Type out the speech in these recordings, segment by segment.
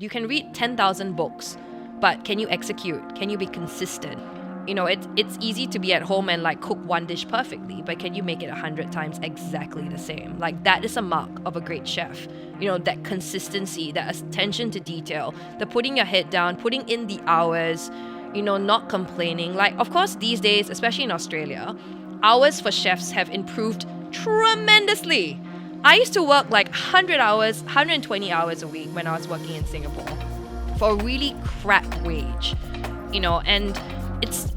You can read 10,000 books, but can you execute? Can you be consistent? You know, it's easy to be at home and like cook one dish perfectly, but can you make it 100 times exactly the same? Like that is a mark of a great chef. You know, that consistency, that attention to detail, the putting your head down, putting in the hours, you know, not complaining. Like, of course, these days, especially in Australia, hours for chefs have improved tremendously. I used to work like 100 hours, 120 hours a week when I was working in Singapore for a really crap wage, you know, and it's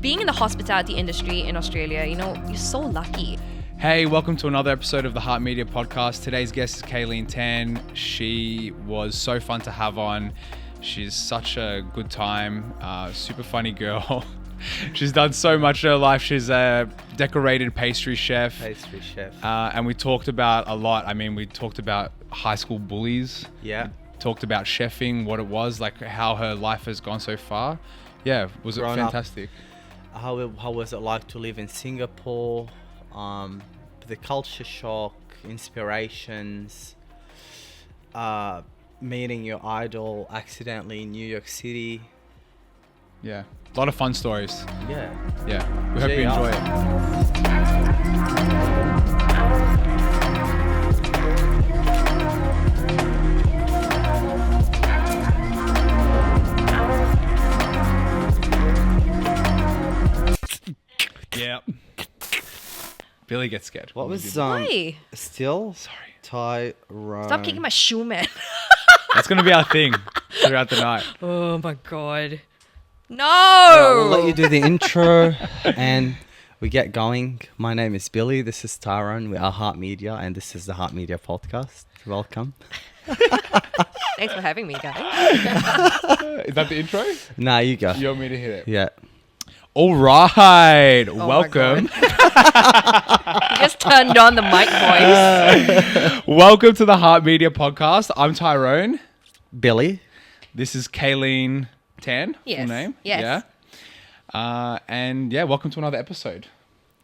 being in the hospitality industry in Australia, you know, you're so lucky. Hey, welcome to another episode of the Heart Media podcast. Today's guest is Kay-Lene Tan. She was so fun to have on. She's such a good time, super funny girl. She's done so much in her life. She's a decorated pastry chef. And we talked about a lot. I mean, we talked about high school bullies. Yeah. Talked about chefing, what it was, like how her life has gone so far. Yeah, was it fantastic? How was it like to live in Singapore? The culture shock, inspirations, meeting your idol accidentally in New York City. Yeah, a lot of fun stories. Yeah. We hope you enjoy it. Yeah. Billy gets scared. What was Why? Still? Sorry. Tyrone. Stop kicking my shoe, man. That's going to be our thing throughout the night. Oh my God. No! Well, we'll let you do the intro and we get going. My name is Billy. This is Tyrone. We are Heart Media and this is the Heart Media podcast. Welcome. Thanks for having me, guys. Is that the intro? Nah, you go. You want me to hit it? Yeah. All right. Oh Welcome. You just turned on the mic voice. Welcome to the Heart Media podcast. I'm Tyrone. Billy. This is Kay-Lene Tan. Yes. Full name. Yes. Yeah. And yeah, welcome to another episode.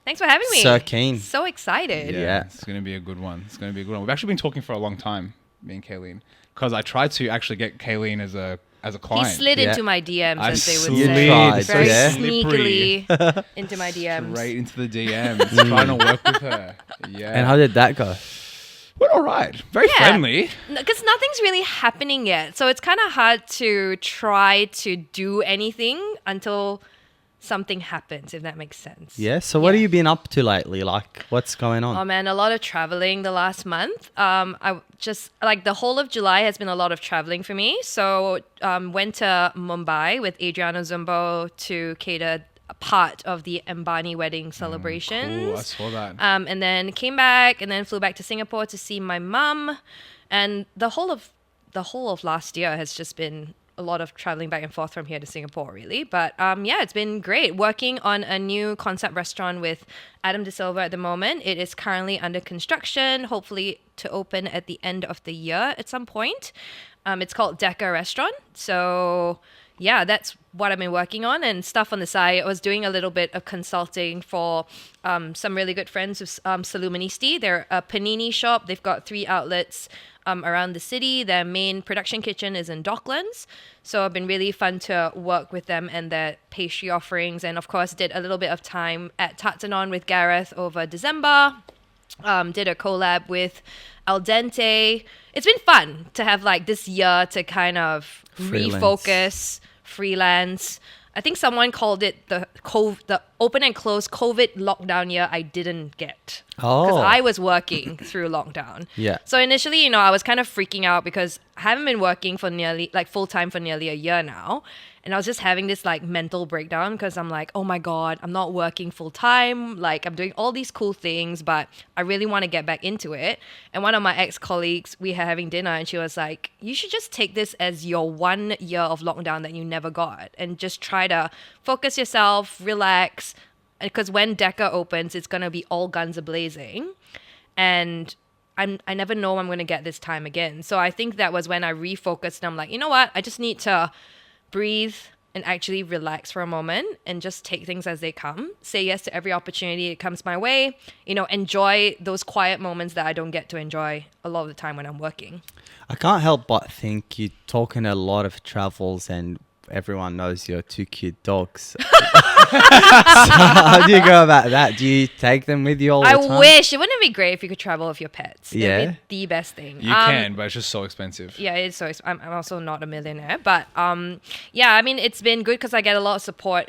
Thanks for having me. So keen. So excited. Yeah. It's going to be a good one. We've actually been talking for a long time, me and Kay-Lene, because I tried to actually get Kay-Lene as a client. He slid into my DMs, I as they would slid. say. Tried, Very yeah. sneakily into my DMs. Straight into the DMs, trying to work with her. Yeah. And how did that go? Went all right. Very friendly. Because nothing's really happening yet. So it's kind of hard to try to do anything until something happens, if that makes sense. Yeah. So what have you been up to lately? Like, what's going on? Oh man, a lot of traveling the last month. I just like the whole of July has been a lot of traveling for me. So went to Mumbai with Adriano Zumbo to cater a part of the Ambani wedding celebrations. Cool, I saw that. And then came back and then flew back to Singapore to see my mum. And the whole of last year has just been a lot of traveling back and forth from here to Singapore, really. But yeah, it's been great. Working on a new concept restaurant with Adam De Silva at the moment. It is currently under construction, hopefully to open at the end of the year at some point. It's called Decca Restaurant. So yeah, that's what I've been working on and stuff on the side. I was doing a little bit of consulting for some really good friends with Saluministi. They're a panini shop. They've got 3 outlets around the city. Their main production kitchen is in Docklands. So it's been really fun to work with them and their pastry offerings. And of course, did a little bit of time at Tatsanon with Gareth over December. Did a collab with Al Dente. It's been fun to have like this year to kind of refocus, freelance. I think someone called it the open and close COVID lockdown year I didn't get. Because I was working through lockdown. Yeah. So initially, I was kind of freaking out because I haven't been working for nearly full time for nearly a year now. And I was just having this like mental breakdown because I'm like, oh my God, I'm not working full time. Like I'm doing all these cool things, but I really want to get back into it. And one of my ex-colleagues, we were having dinner and she was like, you should just take this as your 1 year of lockdown that you never got and just try to focus yourself, relax. Because when Decca opens, it's going to be all guns a-blazing. And I never know I'm going to get this time again. So I think that was when I refocused and I'm like, you know what? I just need to breathe, and actually relax for a moment and just take things as they come. Say yes to every opportunity that comes my way. Enjoy those quiet moments that I don't get to enjoy a lot of the time when I'm working. I can't help but think you're talking a lot of travels and everyone knows your 2 cute dogs. So how do you go about that? Do you take them with you all the time? I wish. It wouldn't it be great if you could travel with your pets? Yeah. It'd be the best thing. You can, but it's just so expensive. Yeah, it's so. I'm also not a millionaire, but yeah. I mean, it's been good because I get a lot of support.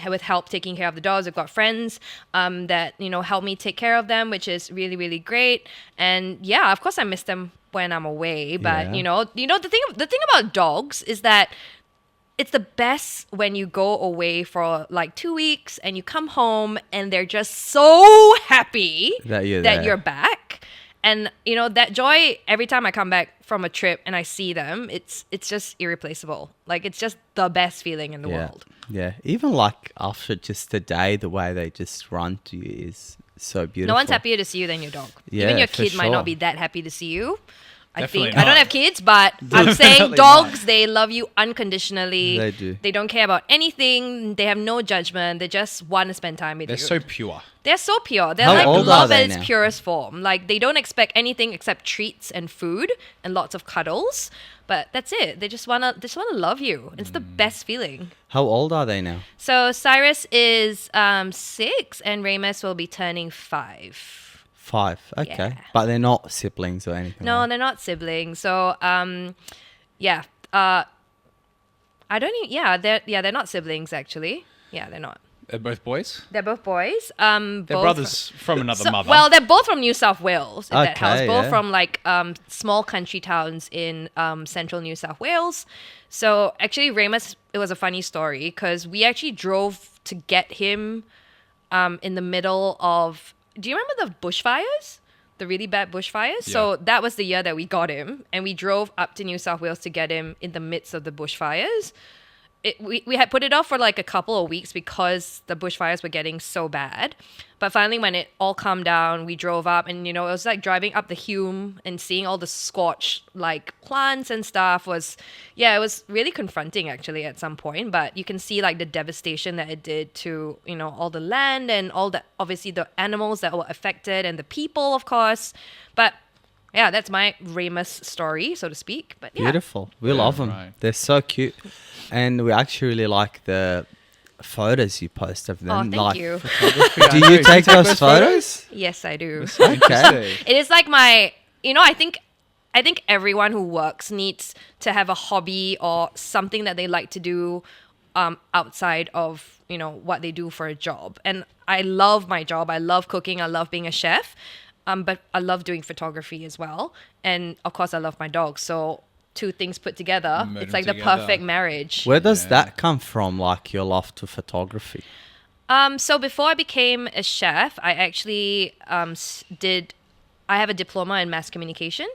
With help taking care of the dogs. I've got friends that help me take care of them, which is really, really great. And yeah, of course I miss them when I'm away. But Yeah. the thing about dogs is that it's the best when you go away for like 2 weeks and you come home and they're just so happy That you're that there. you're back. And that joy every time I come back from a trip and I see them, it's just irreplaceable. Like it's just the best feeling in the world. Yeah. Even like after just a day, the way they just run to you is so beautiful. No one's happier to see you than your dog. Yeah, Even your for kid might sure. not be that happy to see you. Definitely I don't not. have kids, but I'm saying Definitely dogs, they love you unconditionally. They do. They don't care about anything. They have no judgment. They just want to spend time with They're you. so pure. They're so pure. They're How like old love are they at its now? purest form. Like they don't expect anything except treats and food and lots of cuddles. But that's it. They just wanna love you. It's the best feeling. How old are they now? So Cyrus is 6 and Ramus will be turning 5. 5. Okay. Yeah. But they're not siblings or anything. No, like they're not siblings. So yeah. I don't even. They're not siblings actually. Yeah, they're not. They're both boys. They're both boys. They're brothers from another mother. Well, they're both from New South Wales. If that helps. Okay, Both yeah. from like small country towns in central New South Wales. So actually, Ramus, it was a funny story because we actually drove to get him in the middle of. Do you remember the bushfires? The really bad bushfires? Yeah. So that was the year that we got him, and we drove up to New South Wales to get him in the midst of the bushfires. We had put it off for like a couple of weeks because the bushfires were getting so bad. But finally, when it all calmed down, we drove up and, it was like driving up the Hume and seeing all the scorched like plants and stuff it was really confronting actually at some point. But you can see like the devastation that it did to, all the land and all the, obviously the animals that were affected and the people, of course. But yeah, that's my Ramus story, so to speak. But yeah. Beautiful. We love them. right. They're so cute. And we actually really like the photos you post of them. Oh, thank you. Do you take those photos? Yes, I do. Okay. It is like my, I think everyone who works needs to have a hobby or something that they like to do outside of, what they do for a job. And I love my job. I love cooking. I love being a chef. But I love doing photography as well. And of course, I love my dog. So 2 things put together, Merge it's them like the together. perfect marriage. Where does Yeah. that come from, like your love to photography? So before I became a chef, I actually I have a diploma in mass communication,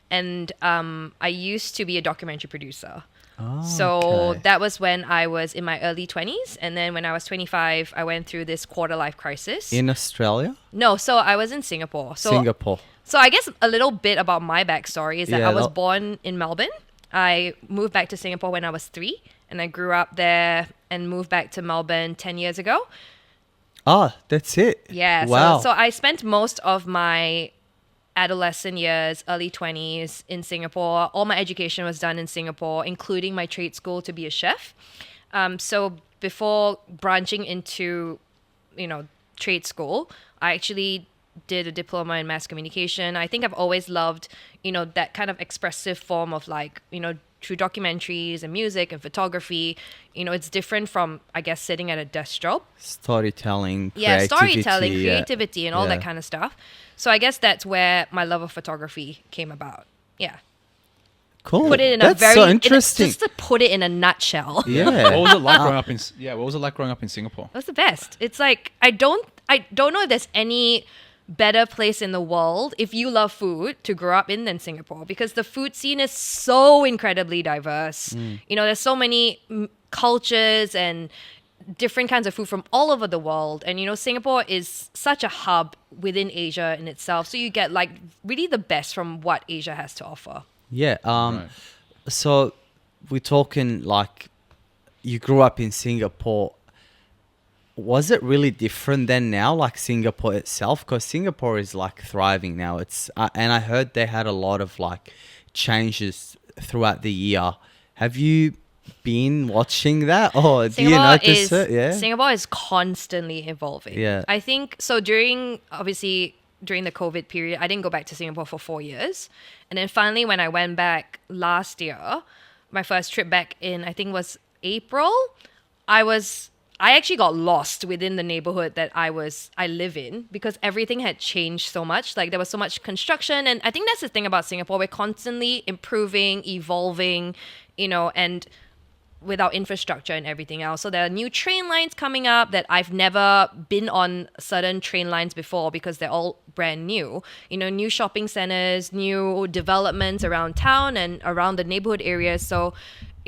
and I used to be a documentary producer. Oh, So okay. that was when I was in my early 20s. And then when I was 25, I went through this quarter life crisis. In Australia? No, so I was in Singapore. Singapore. So I guess a little bit about my backstory is that Yeah, I was that- born in Melbourne. I moved back to Singapore when I was 3. And I grew up there and moved back to Melbourne 10 years ago. Oh, that's it. Yeah. Wow. So I spent most of my adolescent years, early 20s in Singapore. All my education was done in Singapore, including my trade school to be a chef. So before branching into, trade school, I actually did a diploma in mass communication. I think I've always loved, that kind of expressive form of like, through documentaries and music and photography. It's different from, I guess, sitting at a desk job. Storytelling, Yeah, storytelling, creativity, creativity, and all that Yeah. kind of stuff. So I guess that's where my love of photography came about. Yeah. Cool. Put it in that's a very so interesting. Just to put it in a nutshell. Yeah. What was it like growing up in? Yeah, what was it like growing up in Singapore? That's the best. It's like I don't know if there's any better place in the world if you love food to grow up in than Singapore, because the food scene is so incredibly diverse. There's so many cultures and different kinds of food from all over the world. And Singapore is such a hub within Asia in itself, so you get like really the best from what Asia has to offer. Yeah. Right. So we're talking like you grew up in Singapore. Was it really different than now, like Singapore itself? Because Singapore is like thriving now. It's and I heard they had a lot of like changes throughout the year. Have you been watching that, or do you notice it? Yeah, Singapore is constantly evolving. Yeah. I think so. During the COVID period, I didn't go back to Singapore for 4 years, and then finally when I went back last year, my first trip back in I think was April, I actually got lost within the neighborhood that I live in because everything had changed so much. Like there was so much construction, and I think that's the thing about Singapore. We're constantly improving, evolving, and with our infrastructure and everything else. So there are new train lines coming up that I've never been on certain train lines before because they're all brand new. New shopping centers, new developments around town and around the neighborhood areas. So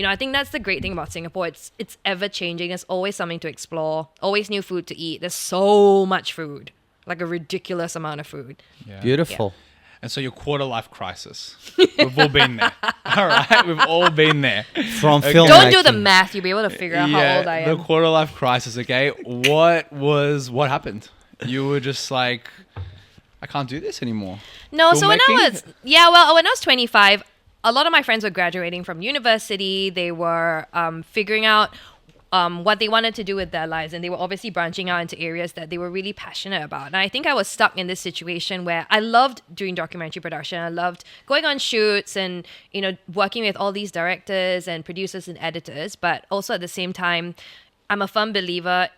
I think that's the great thing about Singapore. It's ever changing. There's always something to explore, always new food to eat. There's so much food, like a ridiculous amount of food. Yeah. beautiful. And so your quarter life crisis, we've all been there. All right, we've all been there. From Okay. filmmaking. Don't do the math. You'll be able to figure out how old I am. The quarter life crisis. Okay, what happened? You were just like, I can't do this anymore. No, so when I Filmmaking? when I was 25, a lot of my friends were graduating from university. They were figuring out what they wanted to do with their lives, and they were obviously branching out into areas that they were really passionate about. And I think I was stuck in this situation where I loved doing documentary production. I loved going on shoots and working with all these directors and producers and editors. But also at the same time, I'm a firm believer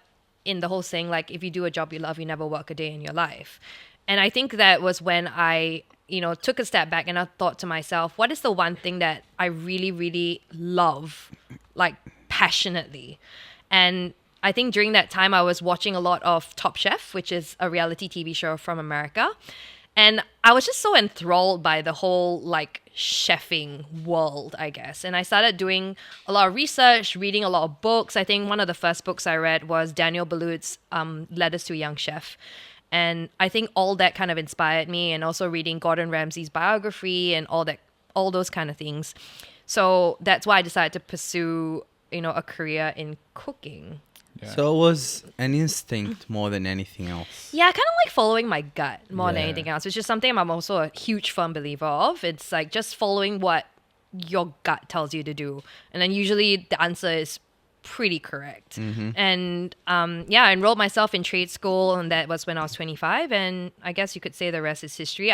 in the whole saying, like, if you do a job you love, you never work a day in your life. And I think that was when I took a step back and I thought to myself, what is the one thing that I really, really love, like passionately? And I think during that time I was watching a lot of Top Chef, which is a reality TV show from America. And I was just so enthralled by the whole like chefing world, I guess. And I started doing a lot of research, reading a lot of books. I think one of the first books I read was Daniel Boulud's Letters to a Young Chef. And I think all that kind of inspired me, and also reading Gordon Ramsay's biography and all those kind of things. So that's why I decided to pursue, a career in cooking. Yeah. So it was an instinct more than anything else. Yeah, kind of like following my gut more than Yeah. anything else, which is something I'm also a huge firm believer of. It's like just following what your gut tells you to do. And then usually the answer is pretty correct. And I enrolled myself in trade school, and that was when I was 25. And I guess you could say the rest is history.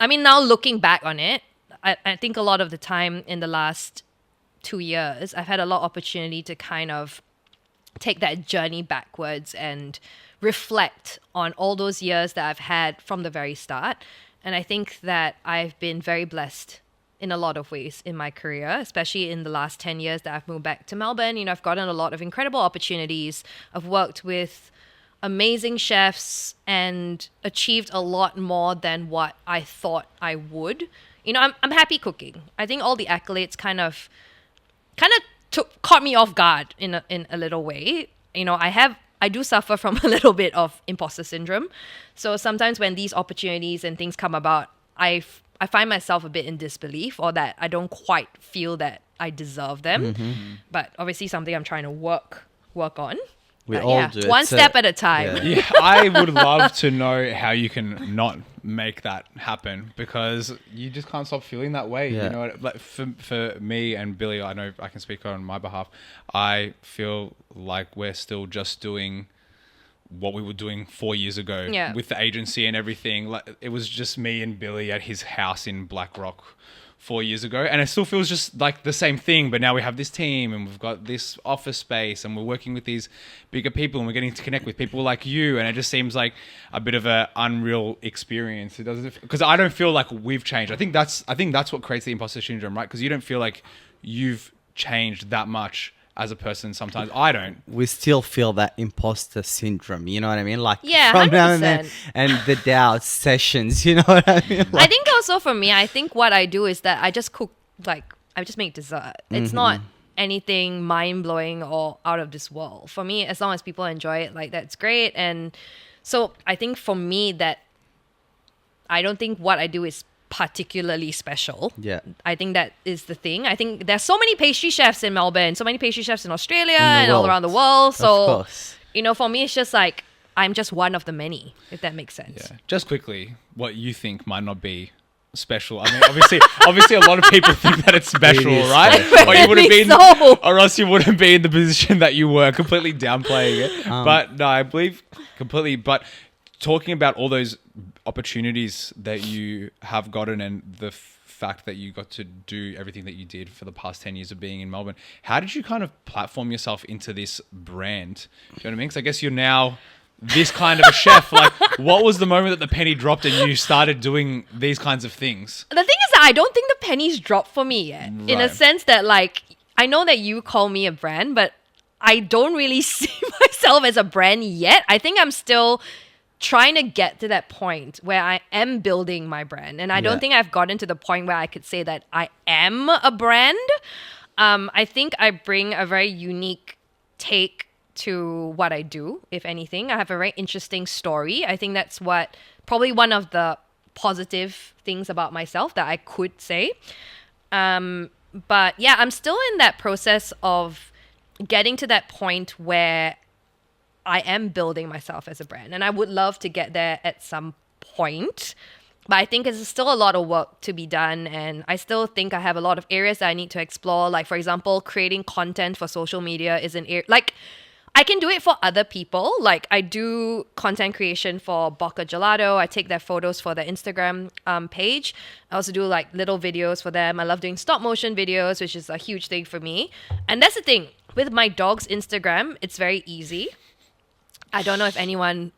Now looking back on it, I think a lot of the time in the last 2 years, I've had a lot of opportunity to kind of take that journey backwards and reflect on all those years that I've had from the very start. And I think that I've been very blessed in a lot of ways in my career, especially in the last 10 years that I've moved back to Melbourne. I've gotten a lot of incredible opportunities. I've worked with amazing chefs and achieved a lot more than what I thought I would. I'm happy cooking. I think all the accolades kind of caught me off guard in a little way. I do suffer from a little bit of imposter syndrome. So sometimes when these opportunities and things come about, I find myself a bit in disbelief, or that I don't quite feel that I deserve them. But obviously something I'm trying to work on. We But all do. one It's step at a time. yeah. Yeah, I would love to know how you can not make that happen, because you just can't stop feeling that way. Yeah. You know, like for me and Billy, I know I can speak on my behalf. I feel like we're still just doing what we were doing 4 years ago with the agency and everything. Like it was just me and Billy at his house in Black Rock 4 years ago, and it still feels just like the same thing, but now we have this team and we've got this office space and we're working with these bigger people and we're getting to connect with people like you, and it just seems like a bit of an unreal experience. It doesn't, because I don't feel like we've changed. I think that's what creates the imposter syndrome, right? Because you don't feel like you've changed that much as a person. Sometimes I don't. We still feel that imposter syndrome, you know what I mean? Like Yeah, from now and 100%. then, and the doubt sessions, you know what I mean? I think also for me, I think what I do is that I just cook, like, I just make dessert. It's not anything mind-blowing or out of this world. For me, as long as people enjoy it, like, that's great. And so I think for me that I don't think what I do is particularly special. Yeah. I think that is the thing. I think there's so many pastry chefs in Melbourne, so many pastry chefs in Australia and all world. around the world. So, Of course. for me, it's just like, I'm just one of the many, if that makes sense. Yeah. Just quickly, what you think might not be special. I mean, obviously, a lot of people think that it's special, It is right? special. Or you wouldn't be, So. or else you wouldn't be in the position that you were, completely downplaying it. But no, I believe completely. But talking about all those opportunities that you have gotten and the fact that you got to do everything that you did for the past 10 years of being in Melbourne, how did you kind of platform yourself into this brand? Do you know what I mean? Because I guess you're now this kind of a chef. Like, what was the moment that the penny dropped and you started doing these kinds of things? The thing is that I don't think the pennies dropped for me yet. In a Right. sense that, like, I know that you call me a brand, but I don't really see myself as a brand yet. I think I'm still trying to get to that point where I am building my brand. And I don't Yeah. think I've gotten to the point where I could say that I am a brand. I think I bring a very unique take to what I do, if anything. I have a very interesting story. I think that's what probably one of the positive things about myself that I could say. But yeah, I'm still in that process of getting to that point where I am building myself as a brand, and I would love to get there at some point. But I think there's still a lot of work to be done, and I still think I have a lot of areas that I need to explore. Like, for example, creating content for social media is an area. Like, I can do it for other people. Like, I do content creation for Boca Gelato. I take their photos for their Instagram page. I also do like little videos for them. I love doing stop motion videos, which is a huge thing for me. And that's the thing. With my dog's Instagram, it's very easy. I don't know if anyone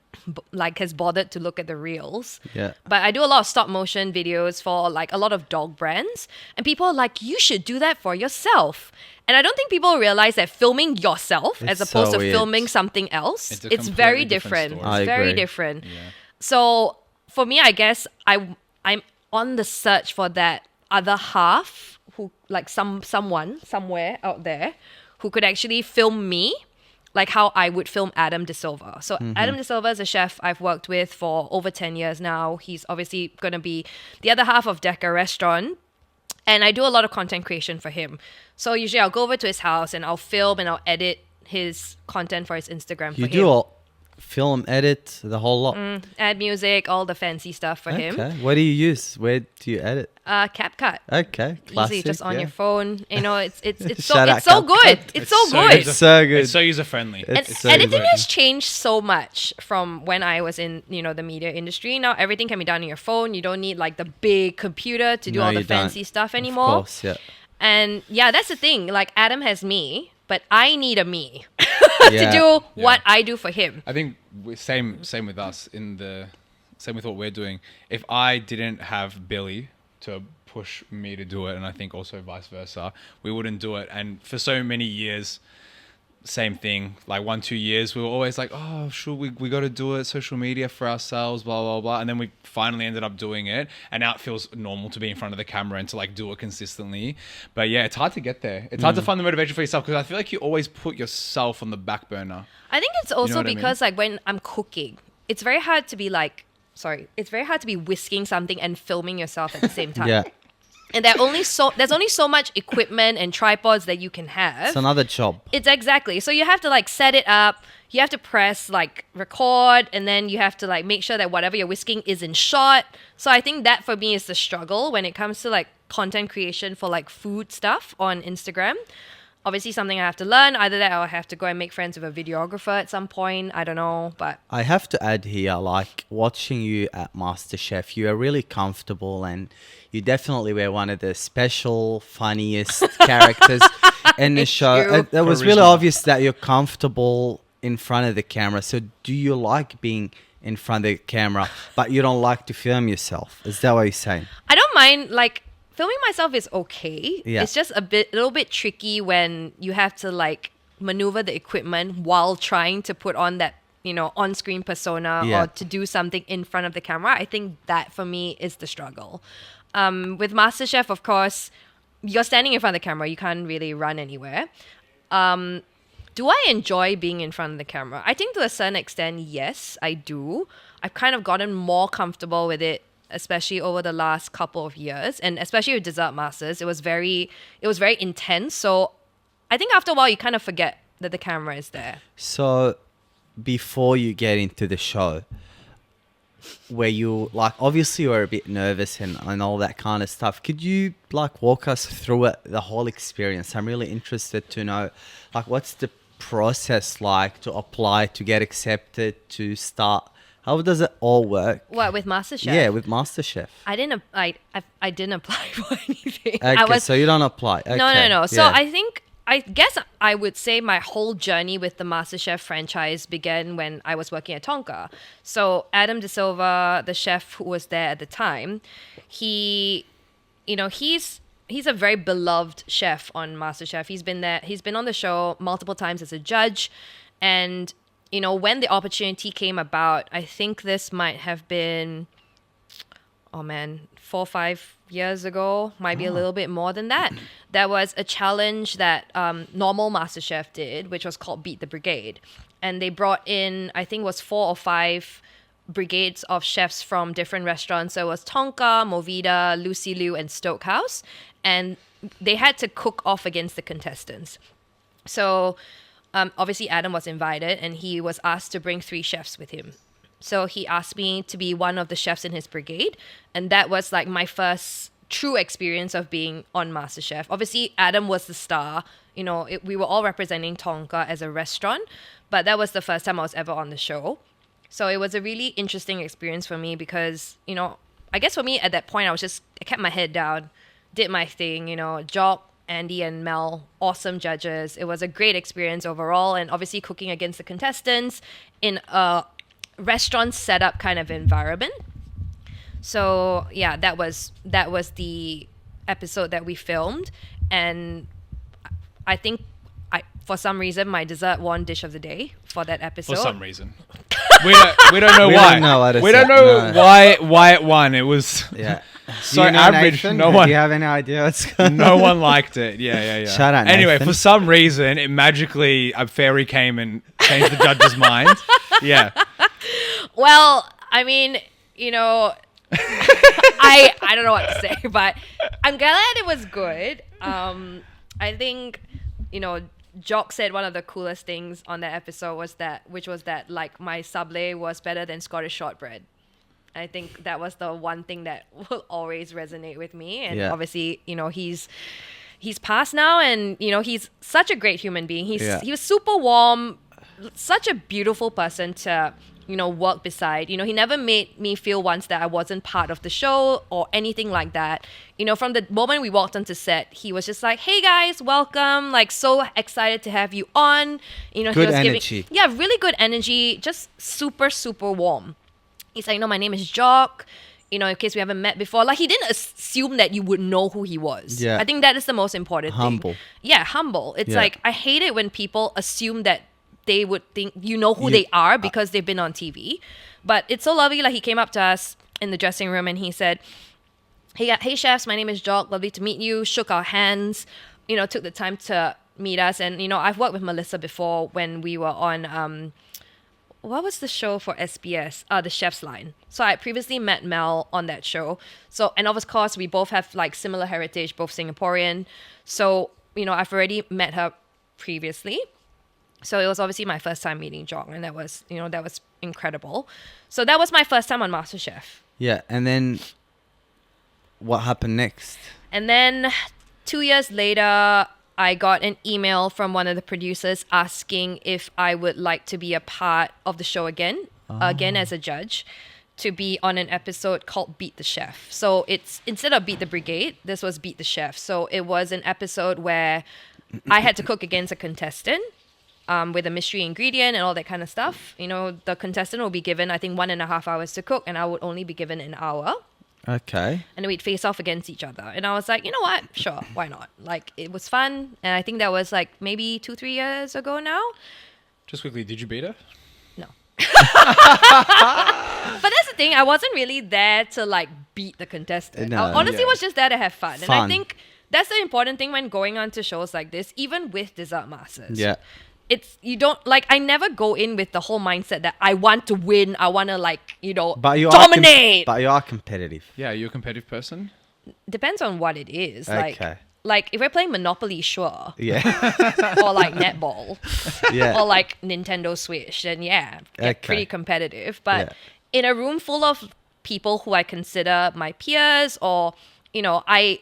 has bothered to look at the reels. Yeah. But I do a lot of stop motion videos for like a lot of dog brands, and people are like, you should do that for yourself. And I don't think people realize that filming yourself as It's opposed so to weird. filming something else, It's a it's very completely different different. story. It's I very agree. different. Yeah. So for me, I guess I'm on the search for that other half who, like, someone somewhere out there who could actually film me like how I would film Adam De Silva. So Adam De Silva is a chef I've worked with for over 10 years now. He's obviously going to be the other half of Decca Restaurant. And I do a lot of content creation for him. So usually I'll go over to his house and I'll film and I'll edit his content for his Instagram You for do him. all film, edit, the whole lot. Add music, all the fancy stuff for him. Okay. What do you use? Where do you edit? CapCut. Okay. Classic, Easy, just on yeah. your phone. You know, it's so Shout out it's so CapCut. good. It's so so good. It's so good. It's so user friendly. And It's so editing good. has changed so much from when I was in, the media industry. Now everything can be done on your phone. You don't need like the big computer to do No, all the you don't. fancy stuff anymore. Of course, yeah. And yeah, that's the thing. Like, Adam has me, but I need a me Yeah. to do what I do for him. I think same with us same with what we're doing. If I didn't have Billy to push me to do it, and I think also vice versa, we wouldn't do it. And for so many years, same thing. Like 1-2 years, we were always like, oh, sure, we got to do it, social media for ourselves, blah blah blah. And then we finally ended up doing it, and now it feels normal to be in front of the camera and to like do it consistently. But yeah, it's hard to get there. It's hard to find the motivation for yourself, because I feel like you always put yourself on the back burner. I think it's also what I mean? because like when I'm cooking, it's very hard to be whisking something and filming yourself at the same time. Yeah. And there's only so much equipment and tripods that you can have. It's another job. It's exactly. So you have to like set it up. You have to press like record, and then you have to like make sure that whatever you're whisking is in shot. So I think that for me is the struggle when it comes to like content creation for like food stuff on Instagram. Obviously something I have to learn. Either that or I have to go and make friends with a videographer at some point. I don't know, but I have to add here, like watching you at MasterChef, you are really comfortable, and you definitely were one of the special, funniest characters in the Thank show. you. It was really Charisma. obvious that you're comfortable in front of the camera. So do you like being in front of the camera, but you don't like to film yourself? Is that what you're saying? I don't mind, like, filming myself is okay. Yeah. It's just a little bit tricky when you have to like maneuver the equipment while trying to put on that, on-screen persona Yeah. or to do something in front of the camera. I think that for me is the struggle. With MasterChef, of course, you're standing in front of the camera. You can't really run anywhere. Do I enjoy being in front of the camera? I think to a certain extent, yes, I do. I've kind of gotten more comfortable with it especially over the last couple of years, and especially with Dessert Masters, it was very intense. So I think after a while you kind of forget that the camera is there. So before you get into the show, where you like obviously you were a bit nervous and all that kind of stuff, could you like walk us through it, the whole experience? I'm really interested to know like what's the process like to apply, to get accepted, to start. How does it all work? What, with MasterChef? Yeah, with MasterChef. I didn't apply for anything. Okay, so you don't apply. Okay. No. So yeah. I guess I would say my whole journey with the MasterChef franchise began when I was working at Tonka. So Adam De Silva, the chef who was there at the time, he's a very beloved chef on MasterChef. He's been on the show multiple times as a judge. And, when the opportunity came about, I think this might have been, 4 or 5 years ago, might be a little bit more than that. There was a challenge that normal MasterChef did, which was called Beat the Brigade. And they brought in, I think it was 4 or 5 brigades of chefs from different restaurants. So it was Tonka, Movida, Lucy Liu, and Stokehouse. And they had to cook off against the contestants. So obviously Adam was invited and he was asked to bring 3 chefs with him. So he asked me to be one of the chefs in his brigade. And that was like my first true experience of being on MasterChef. Obviously, Adam was the star. We were all representing Tonka as a restaurant. But that was the first time I was ever on the show. So it was a really interesting experience for me because, I guess for me at that point, I kept my head down, did my thing, Jock, Andy and Mel, awesome judges. It was a great experience overall. And obviously cooking against the contestants in a restaurant setup kind of environment. So yeah, that was the episode that we filmed, and I think for some reason my dessert won dish of the day for that episode. For some reason, we don't know why. We don't know why it won. It was so average. Nathan? No one. Do you have any idea what's going on? No one liked it. Yeah. Shut up, Anyway, Nathan. for some reason, it magically a fairy came and changed the judge's mind. Yeah. Well, I mean, I don't know what to say, but I'm glad it was good. I think, Jock said one of the coolest things on that episode was that like my sablé was better than Scottish shortbread. I think that was the one thing that will always resonate with me. And obviously, he's passed now, and he's such a great human being. He was super warm, such a beautiful person to work beside. He never made me feel once that I wasn't part of the show or anything like that. From the moment we walked onto set, he was just like, "Hey guys, welcome. Like, so excited to have you on." He was energy. really good energy, just super, super warm. He's like, "My name is Jock. In case we haven't met before." Like, he didn't assume that you would know who he was. Yeah. I think that is the most important Humble. thing. Yeah, humble. It's like, I hate it when people assume that they would think who they are because they've been on TV. But it's so lovely. Like, he came up to us in the dressing room and he said, hey chefs, my name is Jock. Lovely to meet you. Shook our hands, took the time to meet us. And, I've worked with Melissa before when we were on, what was the show for SBS? The Chef's Line. So I previously met Mel on that show. So, and of course, we both have like similar heritage, both Singaporean. So, I've already met her previously. So it was obviously my first time meeting Jock, and that was incredible. So that was my first time on MasterChef. Yeah, and then what happened next? And then 2 years later, I got an email from one of the producers asking if I would like to be a part of the show again as a judge, to be on an episode called Beat the Chef. So it's, instead of Beat the Brigade, this was Beat the Chef. So it was an episode where I had to cook against a contestant. With a mystery ingredient and all that kind of stuff. The contestant will be given, I think, 1.5 hours to cook, and I would only be given an hour. Okay. And then we'd face off against each other. And I was like, you know what? Sure, why not? Like, it was fun. And I think that was like maybe 2-3 years ago now. Just quickly, did you beat her? No. But that's the thing. I wasn't really there to like beat the contestant. No, I honestly was just there to have fun. And I Fun. think that's the important thing when going on to shows like this, even with Dessert Masters. Yeah. it's you don't like. I never go in with the whole mindset that I want to win. I want to dominate. But you are competitive. Yeah, you're a competitive person. Depends on what it is. Okay. Like if we're playing Monopoly, sure. Yeah. Or like netball. Yeah. Or like Nintendo Switch, then yeah, get Okay. pretty competitive. But Yeah. in a room full of people who I consider my peers, or I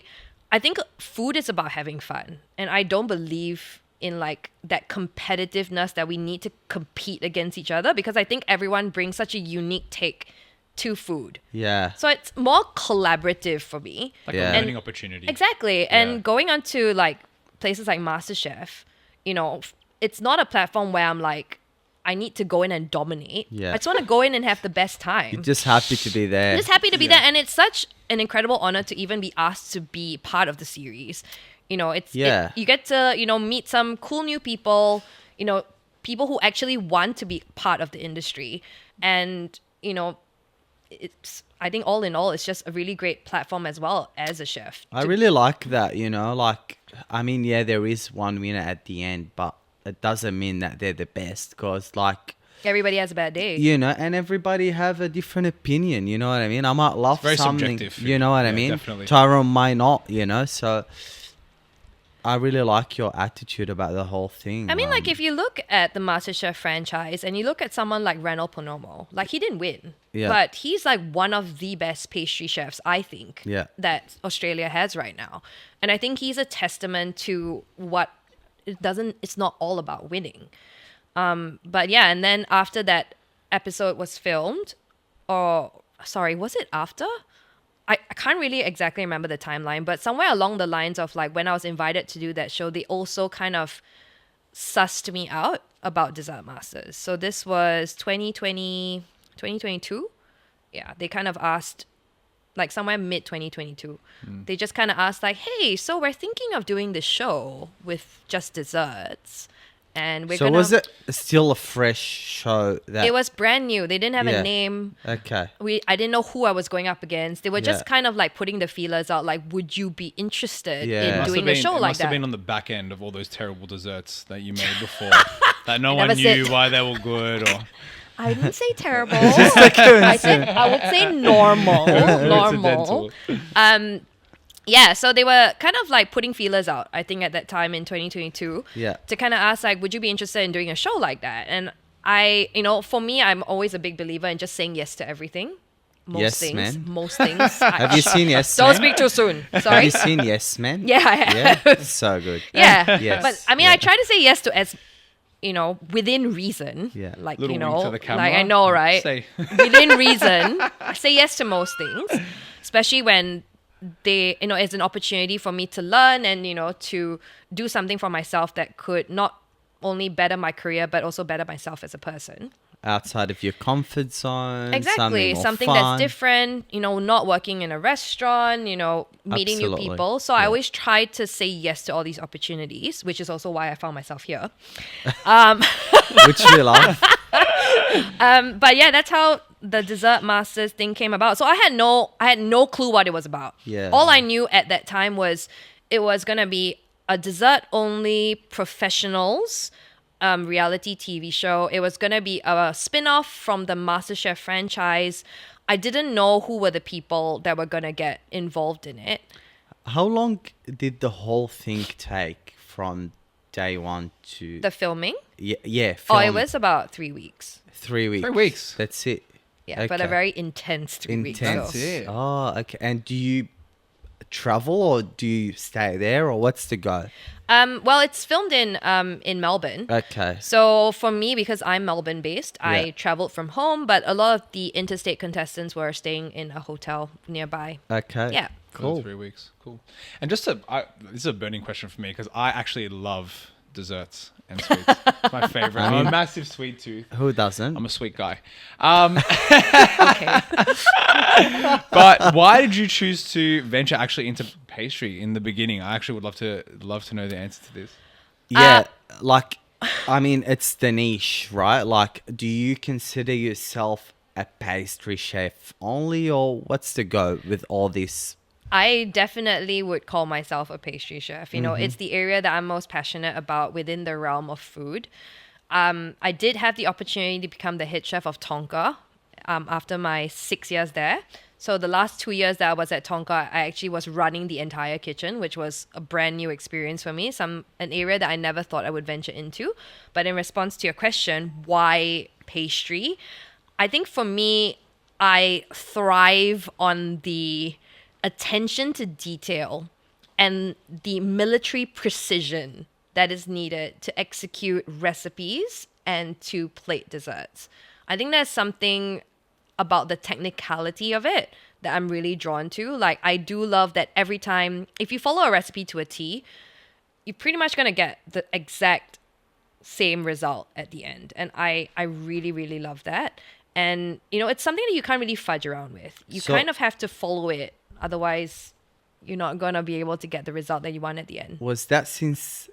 think food is about having fun, and I don't believe in like that competitiveness that we need to compete against each other, because I think everyone brings such a unique take to food. Yeah. So it's more collaborative for me. Like Yeah. a learning opportunity. Exactly. And Yeah. going on to like places like MasterChef, it's not a platform where I'm like, I need to go in and dominate. Yeah. I just want to go in and have the best time. You're just happy to be there. I'm just happy to be Yeah. there. And it's such an incredible honor to even be asked to be part of the series. You get to, meet some cool new people, people who actually want to be part of the industry. And, I think all in all, it's just a really great platform as well as a chef. I really like that, I mean, yeah, there is one winner at the end, but it doesn't mean that they're the best, because Everybody has a bad day. and everybody have a different opinion, you know what I mean? I might love very something, subjective. you know what I Yeah, mean? definitely. Tyrone might not, so I really like your attitude about the whole thing. I mean, like, if you look at the MasterChef franchise and you look at someone like Reynold Ponomo, like, he didn't win. Yeah. But he's, like, one of the best pastry chefs, I think, Yeah. that Australia has right now. And I think he's a testament to it's not all about winning. But yeah, and then after that episode was filmed, was it after? I can't really exactly remember the timeline, but somewhere along the lines of like when I was invited to do that show, they also kind of sussed me out about Dessert Masters. So this was 2022. Yeah, they kind of asked, like somewhere mid 2022. They just kind of asked like, hey, so we're thinking of doing this show with just desserts. And we're gonna... was it still a fresh show? It was brand new. They didn't have a name. Okay. I didn't know who I was going up against. They were just Yeah. kind of like putting the feelers out, like, would you be interested Yeah. in doing a show It like must have that? been on the back end of all those terrible desserts that you made before, that no I one never knew said- why they were good, or I didn't say terrible. I would say normal. Normal. Coincidental. Yeah, so they were kind of like putting feelers out, I think, at that time in 2022. Yeah. To kind of ask, like, would you be interested in doing a show like that? And for me, I'm always a big believer in just saying yes to everything. Most things. Have you seen Yes Don't Man? speak too soon. Have Sorry. you seen Yes Man? Yeah, I have. Yeah. So good. Yeah. Yes. But I mean, I try to say yes to as, within reason. Yeah. Like, Little wink to the camera. like I know, right? Say. Within reason, I say yes to most things, especially when they, it's an opportunity for me to learn and, to do something for myself that could not only better my career, but also better myself as a person. Outside of your comfort zone. Exactly. Something that's different, not working in a restaurant, meeting new Absolutely. people. So I always try to say yes to all these opportunities, which is also why I found myself here. Which we love. But yeah, that's how the Dessert Masters thing came about. So I had no clue what it was about. Yeah. All I knew at that time was it was gonna be a dessert only professionals reality TV show. It was gonna be a spin-off from the MasterChef franchise. I didn't know who were the people that were gonna get involved in it. How long did the whole thing take from day one to... The filming? Yeah. Oh, it film? was about 3 weeks. 3 weeks. 3 weeks. That's it. Yeah, but a Okay. very intense 3 weeks. Intense. So. Yeah. Oh, okay. And do you travel or do you stay there, or what's the go? Well, it's filmed in Melbourne. Okay. So for me, because I'm Melbourne based, I Yeah. traveled from home, but a lot of the interstate contestants were staying in a hotel nearby. Okay. Yeah. Cool. 3 weeks. Cool. And this is a burning question for me, because I actually love desserts and sweets. It's my favorite. I'm a massive sweet tooth. Who doesn't? I'm a sweet guy. Okay. But why did you choose to venture actually into pastry in the beginning? I actually would love to know the answer to this. Yeah, I mean, it's the niche, right? Like, do you consider yourself a pastry chef only, or what's the go with all this I definitely would call myself a pastry chef. You know, it's the area that I'm most passionate about within the realm of food. I did have the opportunity to become the head chef of Tonka after my 6 years there. So the last 2 years that I was at Tonka, I actually was running the entire kitchen, which was a brand new experience for me. An area that I never thought I would venture into. But in response to your question, why pastry? I think for me, I thrive on the attention to detail and the military precision that is needed to execute recipes and to plate desserts. I think there's something about the technicality of it that I'm really drawn to. Like, I do love that every time, if you follow a recipe to a T, you're pretty much going to get the exact same result at the end. And I really, really love that. And, you know, it's something that you can't really fudge around with. You kind of have to follow it. Otherwise, you're not going to be able to get the result that you want at the end. Was that since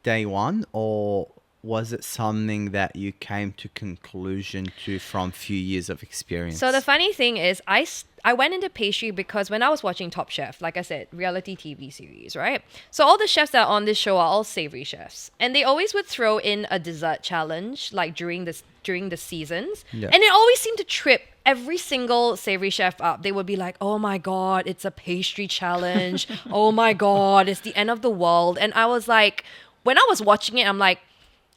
day one, or was it something that you came to conclusion to from few years of experience? So the funny thing is, I went into pastry because when I was watching Top Chef, like I said, reality TV series, right? So all the chefs that are on this show are all savory chefs. And they always would throw in a dessert challenge, like during the seasons. Yeah. And it always seemed to trip every single savory chef up. They would be like, oh my God, it's a pastry challenge. Oh my God, it's the end of the world. And I was like, when I was watching it, I'm like,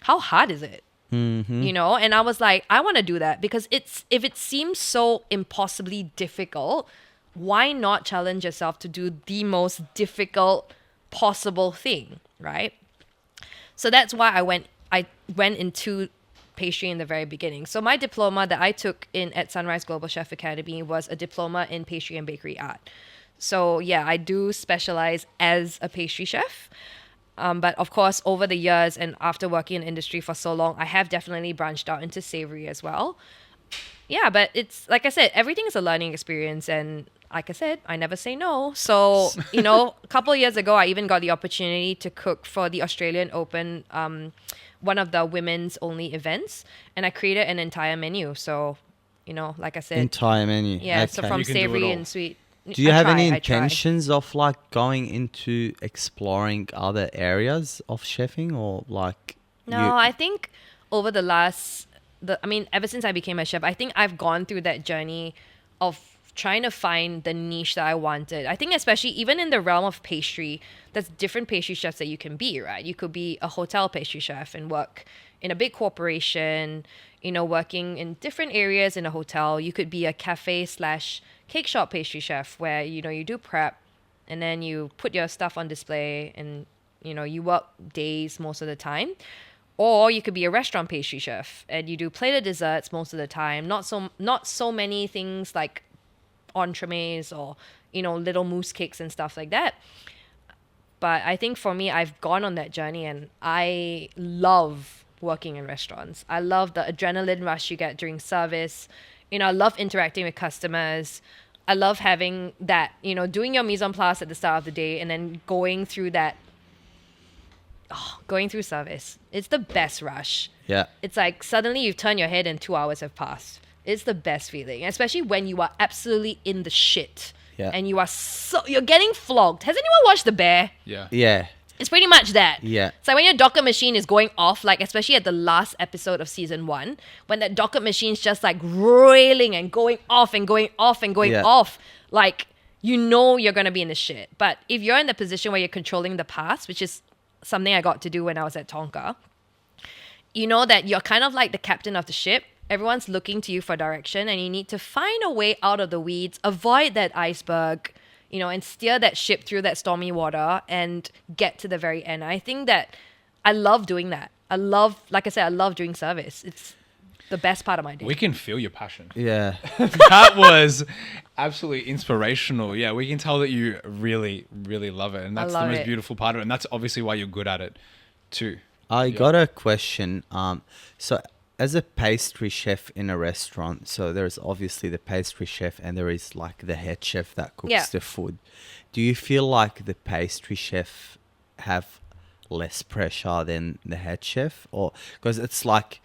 how hard is it? You know? And I was like, I want to do that because if it seems so impossibly difficult, why not challenge yourself to do the most difficult possible thing, right? So that's why I went into pastry in the very beginning. So my diploma that I took in At-Sunrice GlobalChef Academy was a diploma in pastry and bakery art. So yeah, I do specialize as a pastry chef. But of course, over the years and after working in the industry for so long, I have definitely branched out into savory as well. Yeah, but it's like I said, everything is a learning experience. And like I said, I never say no. So, you know, a couple of years ago, I even got the opportunity to cook for the Australian Open, one of the women's only events. And I created an entire menu. So, you know, like I said. Entire menu. Yeah, Okay. so from You can do it savory all. and sweet. Do you have any I try. intentions of like going into exploring other areas of chefing, or like? No, I think over ever since I became a chef, I think I've gone through that journey of trying to find the niche that I wanted. I think especially even in the realm of pastry, there's different pastry chefs that you can be, right? You could be a hotel pastry chef and work in a big corporation, you know, working in different areas in a hotel. You could be a cafe/cake shop pastry chef where, you know, you do prep and then you put your stuff on display and, you know, you work days most of the time. Or you could be a restaurant pastry chef and you do plated desserts most of the time. Not so many things like entremets or, you know, little mousse cakes and stuff like that. But I think for me, I've gone on that journey and I love working in restaurants. I love the adrenaline rush you get during service. You know, I love interacting with customers. I love having that, you know, doing your mise en place at the start of the day and then going through service. It's the best rush. Yeah. It's like suddenly you've turned your head and 2 hours have passed. It's the best feeling, especially when you are absolutely in the shit. Yeah. And you're getting flogged. Has anyone watched The Bear? Yeah. Yeah. It's pretty much that. Yeah. It's like when your docket machine is going off, like especially at the last episode of season 1, when that docket machine's just like roiling and going off and going off and going off, like, you know you're going to be in the shit. But if you're in the position where you're controlling the path, which is something I got to do when I was at Tonka, you know that you're kind of like the captain of the ship. Everyone's looking to you for direction and you need to find a way out of the weeds, avoid that iceberg, you know, and steer that ship through that stormy water and get to the very end. I think that I love doing that. Like I said, I love doing service. It's the best part of my day. We can feel your passion. Yeah. That was absolutely inspirational. Yeah, we can tell that you really, really love it. And that's the most beautiful part of it. And that's obviously why you're good at it too. I got a question. So as a pastry chef in a restaurant, so there's obviously the pastry chef and there is like the head chef that cooks the food. Do you feel like the pastry chef have less pressure than the head chef? Or because it's like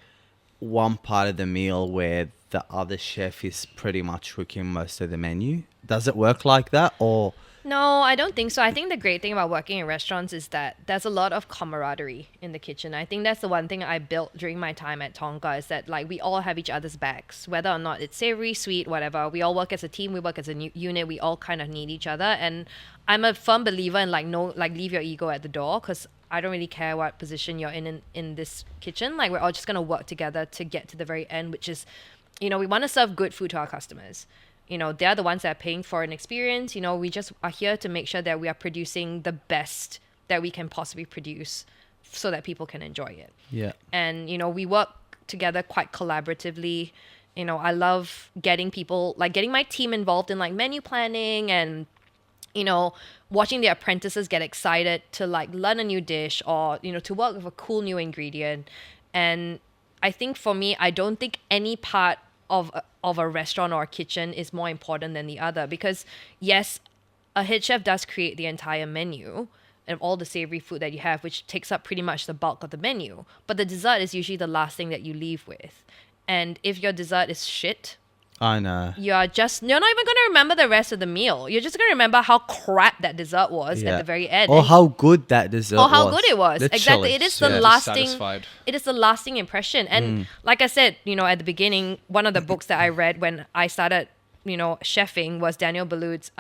one part of the meal where the other chef is pretty much cooking most of the menu. Does it work like that, or No, I don't think so. I think the great thing about working in restaurants is that there's a lot of camaraderie in the kitchen. I think that's the one thing I built during my time at Tonka is that like we all have each other's backs, whether or not it's savory, sweet, whatever. We all work as a team. We work as a unit. We all kind of need each other. And I'm a firm believer in like no, like leave your ego at the door because I don't really care what position you're in this kitchen. Like we're all just gonna work together to get to the very end, which is, we want to serve good food to our customers. They're the ones that are paying for an experience. We just are here to make sure that we are producing the best that we can possibly produce so that people can enjoy it. Yeah. And, we work together quite collaboratively. I love getting my team involved in like menu planning and, watching the apprentices get excited to like learn a new dish or, to work with a cool new ingredient. And I think for me, I don't think any part of a restaurant or a kitchen is more important than the other because yes, a head chef does create the entire menu and all the savory food that you have, which takes up pretty much the bulk of the menu. But the dessert is usually the last thing that you leave with. And if your dessert is shit, I know. you're not even going to remember the rest of the meal. You're just going to remember how crap that dessert was at the very end. Or how good that dessert was. Or how good it was. Literally. Exactly. It is the Just lasting. satisfied. It is the lasting impression. And like I said, at the beginning, one of the books that I read when I started, chefing was Daniel Boulud's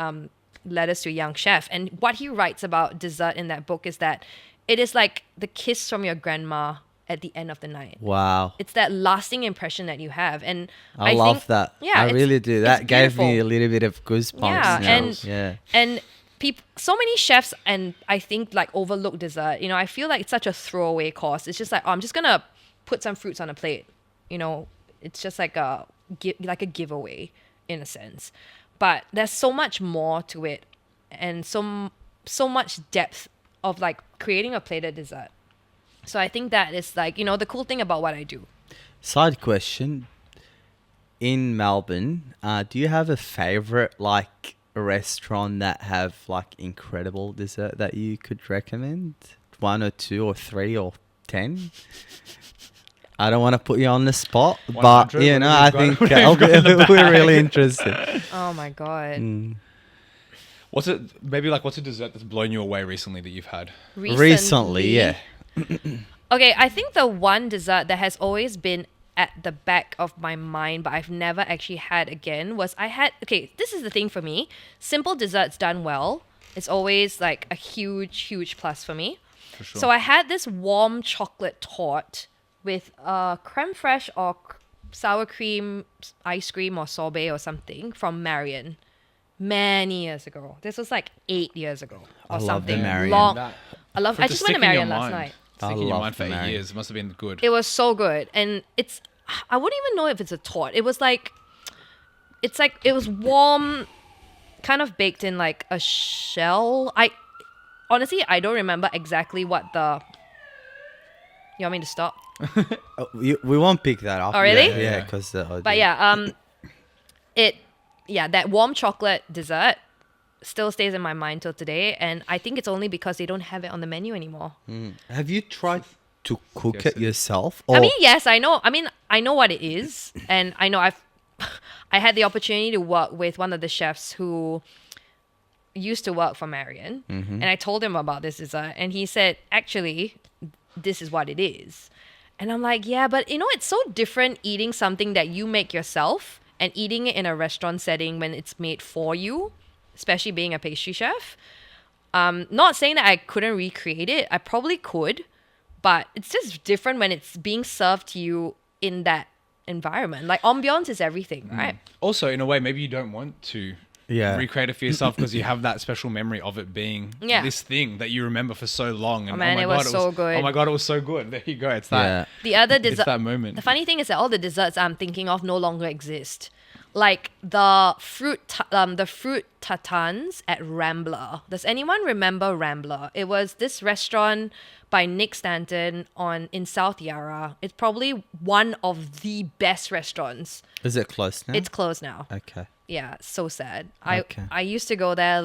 Letters to a Young Chef. And what he writes about dessert in that book is that it is like the kiss from your grandma at the end of the night. Wow. It's that lasting impression that you have. And I I love think, that. Yeah, I really do. That gave me a beautiful. little bit of goosebumps. Yeah, and people, so many chefs, and I think like overlook dessert. I feel like it's such a throwaway course. It's just like, I'm just gonna put some fruits on a plate. It's just like a giveaway in a sense. But there's so much more to it, and so much depth of like creating a plated dessert. So I think that is like, the cool thing about what I do. Side question. In Melbourne, do you have a favorite like restaurant that have like incredible dessert that you could recommend? 1 or 2 or 3 or 10? I don't want to put you on the spot, but I think we're really interested. Oh my God. What's a dessert that's blown you away recently that you've had? Recently, yeah. Okay, I think the one dessert that has always been at the back of my mind, but I've never actually had again, was this is the thing for me. Simple desserts done well is always like a huge, huge plus for me. For sure. So I had this warm chocolate torte with creme fraiche or sour cream ice cream or sorbet or something from Marion many years ago. This was like 8 years ago or I love something. the Marion. I just went to Marion last night. Sticking in your love mind for the 8 Marion. years. It must have been good. It was so good. And I wouldn't even know if it's a torte. It was like, it was warm, kind of baked in like a shell. Honestly, I don't remember exactly what you want me to stop? We won't pick that up. Oh, really? Yeah, because But that warm chocolate dessert still stays in my mind till today, and I think it's only because they don't have it on the menu anymore. Have you tried to cook Yes, it yourself? I mean, yes, I know. I know what it is, and I know I had the opportunity to work with one of the chefs who used to work for Marion, and I told him about this dessert, and he said, actually, this is what it is. And I'm like, yeah, but it's so different eating something that you make yourself and eating it in a restaurant setting when it's made for you, especially being a pastry chef. Not saying that I couldn't recreate it. I probably could, but it's just different when it's being served to you in that environment. Like ambiance is everything, right? Also, in a way, maybe you don't want to recreate it for yourself because you have that special memory of it being this thing that you remember for so long. And it was so good. Oh my God, it was so good. There you go. It's that. The other It's dessert. that moment. The funny thing is that all the desserts I'm thinking of no longer exist. Like the fruit tatans at Rambler. Does anyone remember Rambler? It was this restaurant by Nick Stanton in South Yarra. It's probably one of the best restaurants. Is it close now? It's closed now. Okay. Yeah, so sad. Okay. I used to go there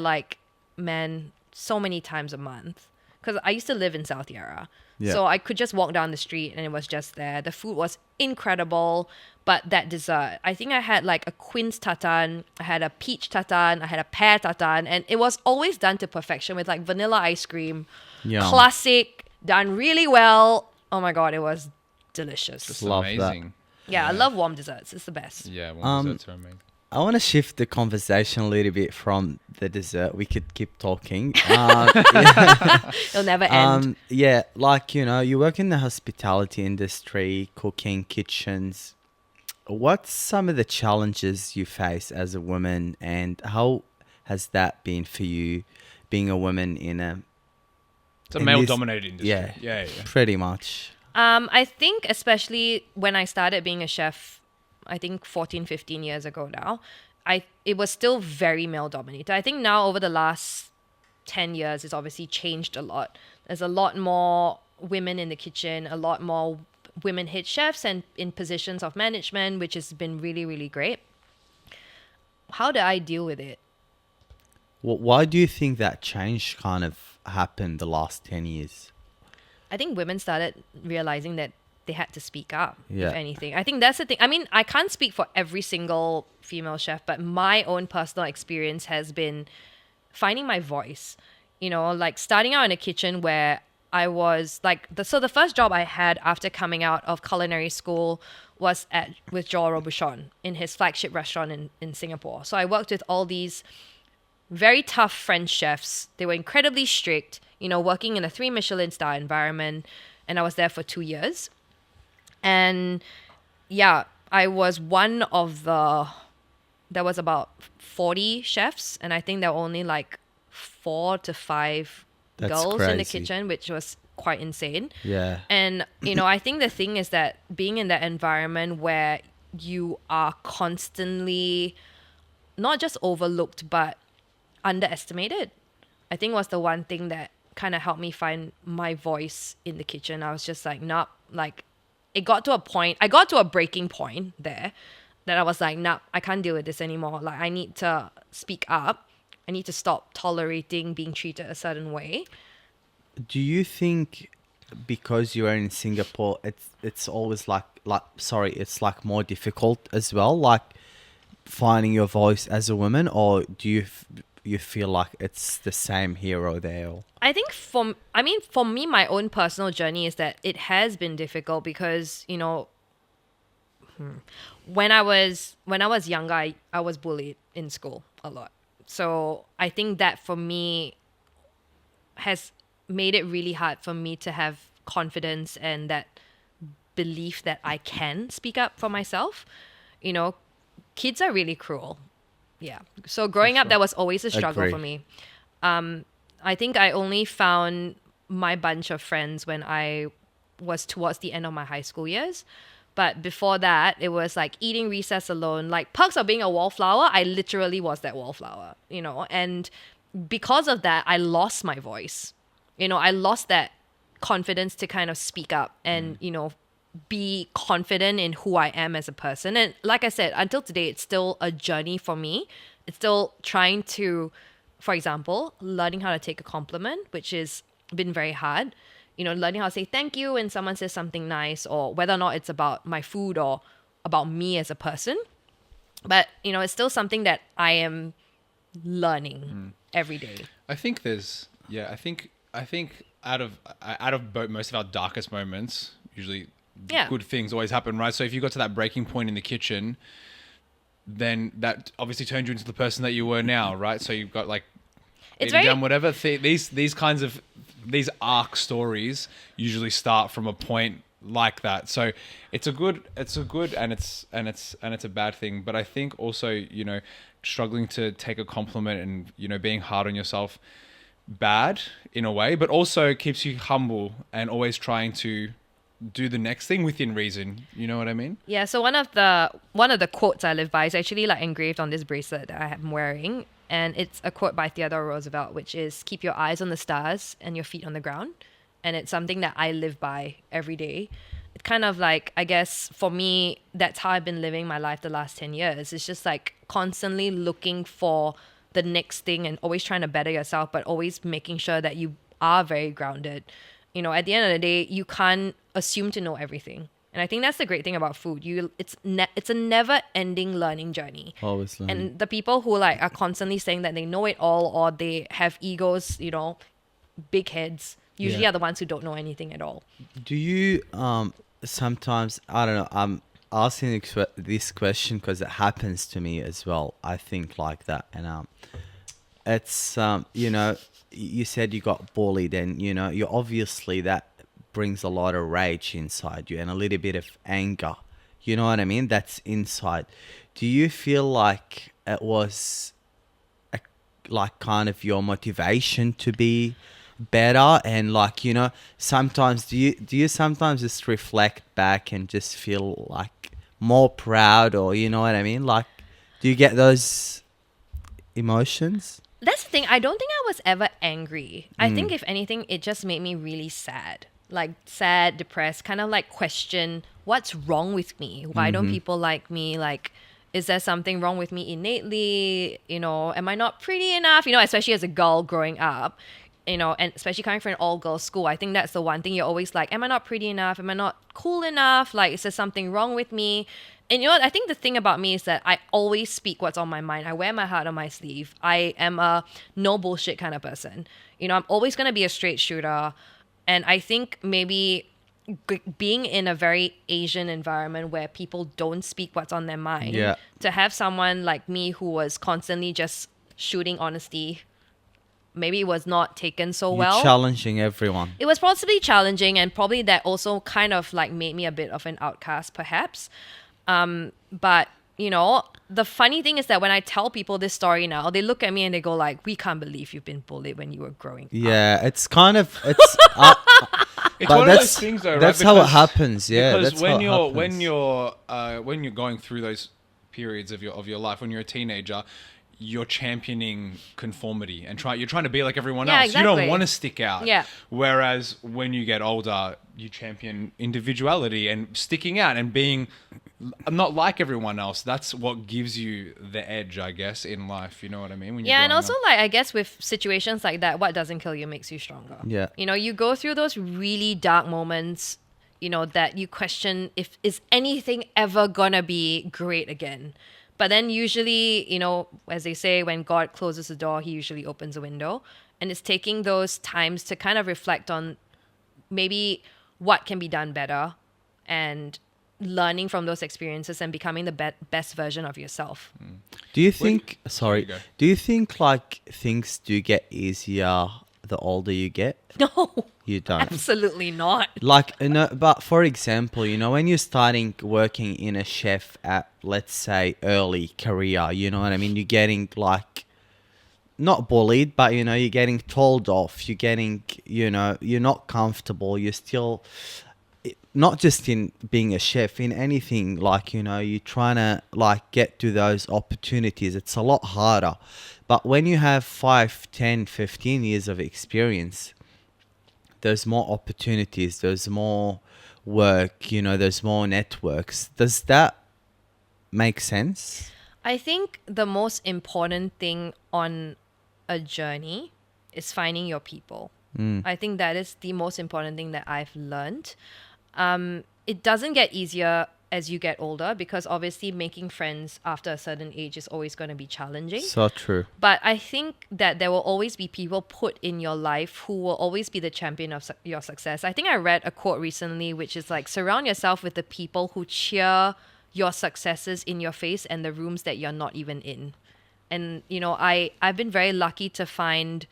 so many times a month because I used to live in South Yarra. Yeah. So I could just walk down the street and it was just there. The food was incredible. But that dessert, I think I had like a quince tartan, I had a peach tartan, I had a pear tartan, and it was always done to perfection with like vanilla ice cream. Yum. Classic, done really well. Oh my God, it was delicious. It's Love that. amazing. Yeah, I love warm desserts. It's the best. Yeah, warm Um, desserts are amazing. I want to shift the conversation a little bit from the dessert. We could keep talking. It'll never end. Yeah, like, you work in the hospitality industry, cooking, kitchens. What's some of the challenges you face as a woman, and how has that been for you, being a woman in It's a in male-dominated industry. Yeah, Yeah. pretty much. I think especially when I started being a chef, I think 14, 15 years ago now, it was still very male dominated. I think now over the last 10 years, it's obviously changed a lot. There's a lot more women in the kitchen, a lot more women head chefs and in positions of management, which has been really, really great. How do I deal with it? Why do you think that change kind of happened the last 10 years? I think women started realizing that they had to speak up, Yeah. if anything. I think that's the thing. I mean, I can't speak for every single female chef, but my own personal experience has been finding my voice. Like starting out in a kitchen where I was like, the first job I had after coming out of culinary school was with Joël Robuchon in his flagship restaurant in Singapore. So I worked with all these very tough French chefs. They were incredibly strict, working in a 3 Michelin star environment. And I was there for 2 years. And yeah, I was one of there was about 40 chefs. And I think there were only like 4 to 5 That's girls in the crazy. kitchen, which was quite insane. Yeah. And, I think the thing is that being in that environment where you are constantly not just overlooked, but underestimated, I think was the one thing that kind of helped me find my voice in the kitchen. I was just like, nah, like it got to a point, I got to a breaking point there that I was like, nah, I can't deal with this anymore. Like I need to speak up. I need to stop tolerating being treated a certain way. Do you think because you are in Singapore, it's always it's like more difficult as well, like finding your voice as a woman, or do you feel like it's the same here or there? Or? I think for me, my own personal journey is that it has been difficult because, when I was younger, I was bullied in school a lot. So I think that for me has made it really hard for me to have confidence and that belief that I can speak up for myself. Kids are really cruel. Yeah. So growing up, that was always a struggle Agree. for me. I think I only found my bunch of friends when I was towards the end of my high school years. But before that, it was like eating recess alone. Like perks of being a wallflower, I literally was that wallflower, and because of that, I lost my voice. I lost that confidence to kind of speak up and, be confident in who I am as a person. And like I said, until today, it's still a journey for me. It's still trying to, for example, learning how to take a compliment, which has been very hard. Learning how to say thank you when someone says something nice, or whether or not it's about my food or about me as a person. But, it's still something that I am learning every day. I think out of most of our darkest moments, usually good things always happen, right? So if you got to that breaking point in the kitchen, then that obviously turned you into the person that you were now, right? So you've got like It's beating very- down whatever these arc stories usually start from a point like that. So it's a good and it's a bad thing. But I think also, struggling to take a compliment and, being hard on yourself, bad in a way, but also keeps you humble and always trying to do the next thing within reason. You know what I mean? Yeah, so one of the quotes I live by is actually like engraved on this bracelet that I am wearing. And it's a quote by Theodore Roosevelt, which is keep your eyes on the stars and your feet on the ground. And it's something that I live by every day. It's kind of like, I guess for me, that's how I've been living my life the last 10 years. It's just like constantly looking for the next thing and always trying to better yourself, but always making sure that you are very grounded. You know, at the end of the day, you can't assume to know everything. And I think that's the great thing about food. It's a never-ending learning journey. Always learning. And the people who like are constantly saying that they know it all or they have egos, you know, big heads, usually Yeah. are the ones who don't know anything at all. Do you sometimes, I don't know, I'm asking this question because it happens to me as well. I think like that, and it's you know, you said you got bullied, and you know, you obviously that brings a lot of rage inside you and a little bit of anger. You know what I mean? That's inside. Do you feel like it was like kind of your motivation to be better, and like, you know, sometimes do you sometimes just reflect back and just feel like more proud, or you know what I mean, like, do you get those emotions? That's the thing. I don't think I was ever angry. I think if anything, it just made me really sad. Like sad, depressed, kind of like question what's wrong with me? Why don't people like me? Like, is there something wrong with me innately? You know, am I not pretty enough? You know, especially as a girl growing up, you know, and especially coming from an all-girls school, I think that's the one thing you're always like, am I not pretty enough? Am I not cool enough? Like, is there something wrong with me? And you know what? I think the thing about me is that I always speak what's on my mind. I wear my heart on my sleeve. I am a no bullshit kind of person. You know, I'm always going to be a straight shooter. And I think maybe being in a very Asian environment where people don't speak what's on their mind, Yeah. to have someone like me who was constantly just shooting honesty, maybe it was not taken so You're well. challenging everyone. It was possibly challenging, and probably that also kind of like made me a bit of an outcast, perhaps. But you know, the funny thing is that when I tell people this story now, they look at me and they go like, "We can't believe you've been bullied when you were growing up." Yeah, it's kind of it's It's but one of that's those things, though, right? that's how it Because- happens. Yeah, because that's when how it you're happens. when you're going through those periods of your life, when you're a teenager, you're championing conformity and you're trying to be like everyone Yeah, else. You exactly. don't want to stick out. Yeah. Whereas when you get older, you champion individuality and sticking out and being not like everyone else. That's what gives you the edge, I guess, in life. You know what I mean? When you're Yeah, and growing also up. like I guess with situations like that, what doesn't kill you makes you stronger. Yeah. You know, you go through those really dark moments, you know, that you question if is anything ever gonna be great again. But then usually, you know, as they say, when God closes the door, he usually opens a window. And it's taking those times to kind of reflect on maybe what can be done better and learning from those experiences and becoming the best version of yourself. Do you think? Sorry, Sorry. you go. Do you think like things do get easier the older you get? No, You don't. absolutely not. Like, you know, but for example, you know, when you're starting working in a chef at, let's say, early career, you know what I mean? You're getting like, not bullied, but, you know, you're getting told off. You're getting, you know, you're not comfortable. You're still, not just in being a chef, in anything, like, you know, you're trying to like get to those opportunities. It's a lot harder. But when you have 5, 10, 15 years of experience, there's more opportunities, there's more work, you know, there's more networks. Does that make sense? I think the most important thing on a journey is finding your people. I think that is the most important thing that I've learned. It doesn't get easier as you get older because obviously making friends after a certain age is always going to be challenging. So true. But I think that there will always be people put in your life who will always be the champion of your success. I think I read a quote recently, which is like, surround yourself with the people who cheer your successes in your face and the rooms that you're not even in. And, you know, I've been very lucky to find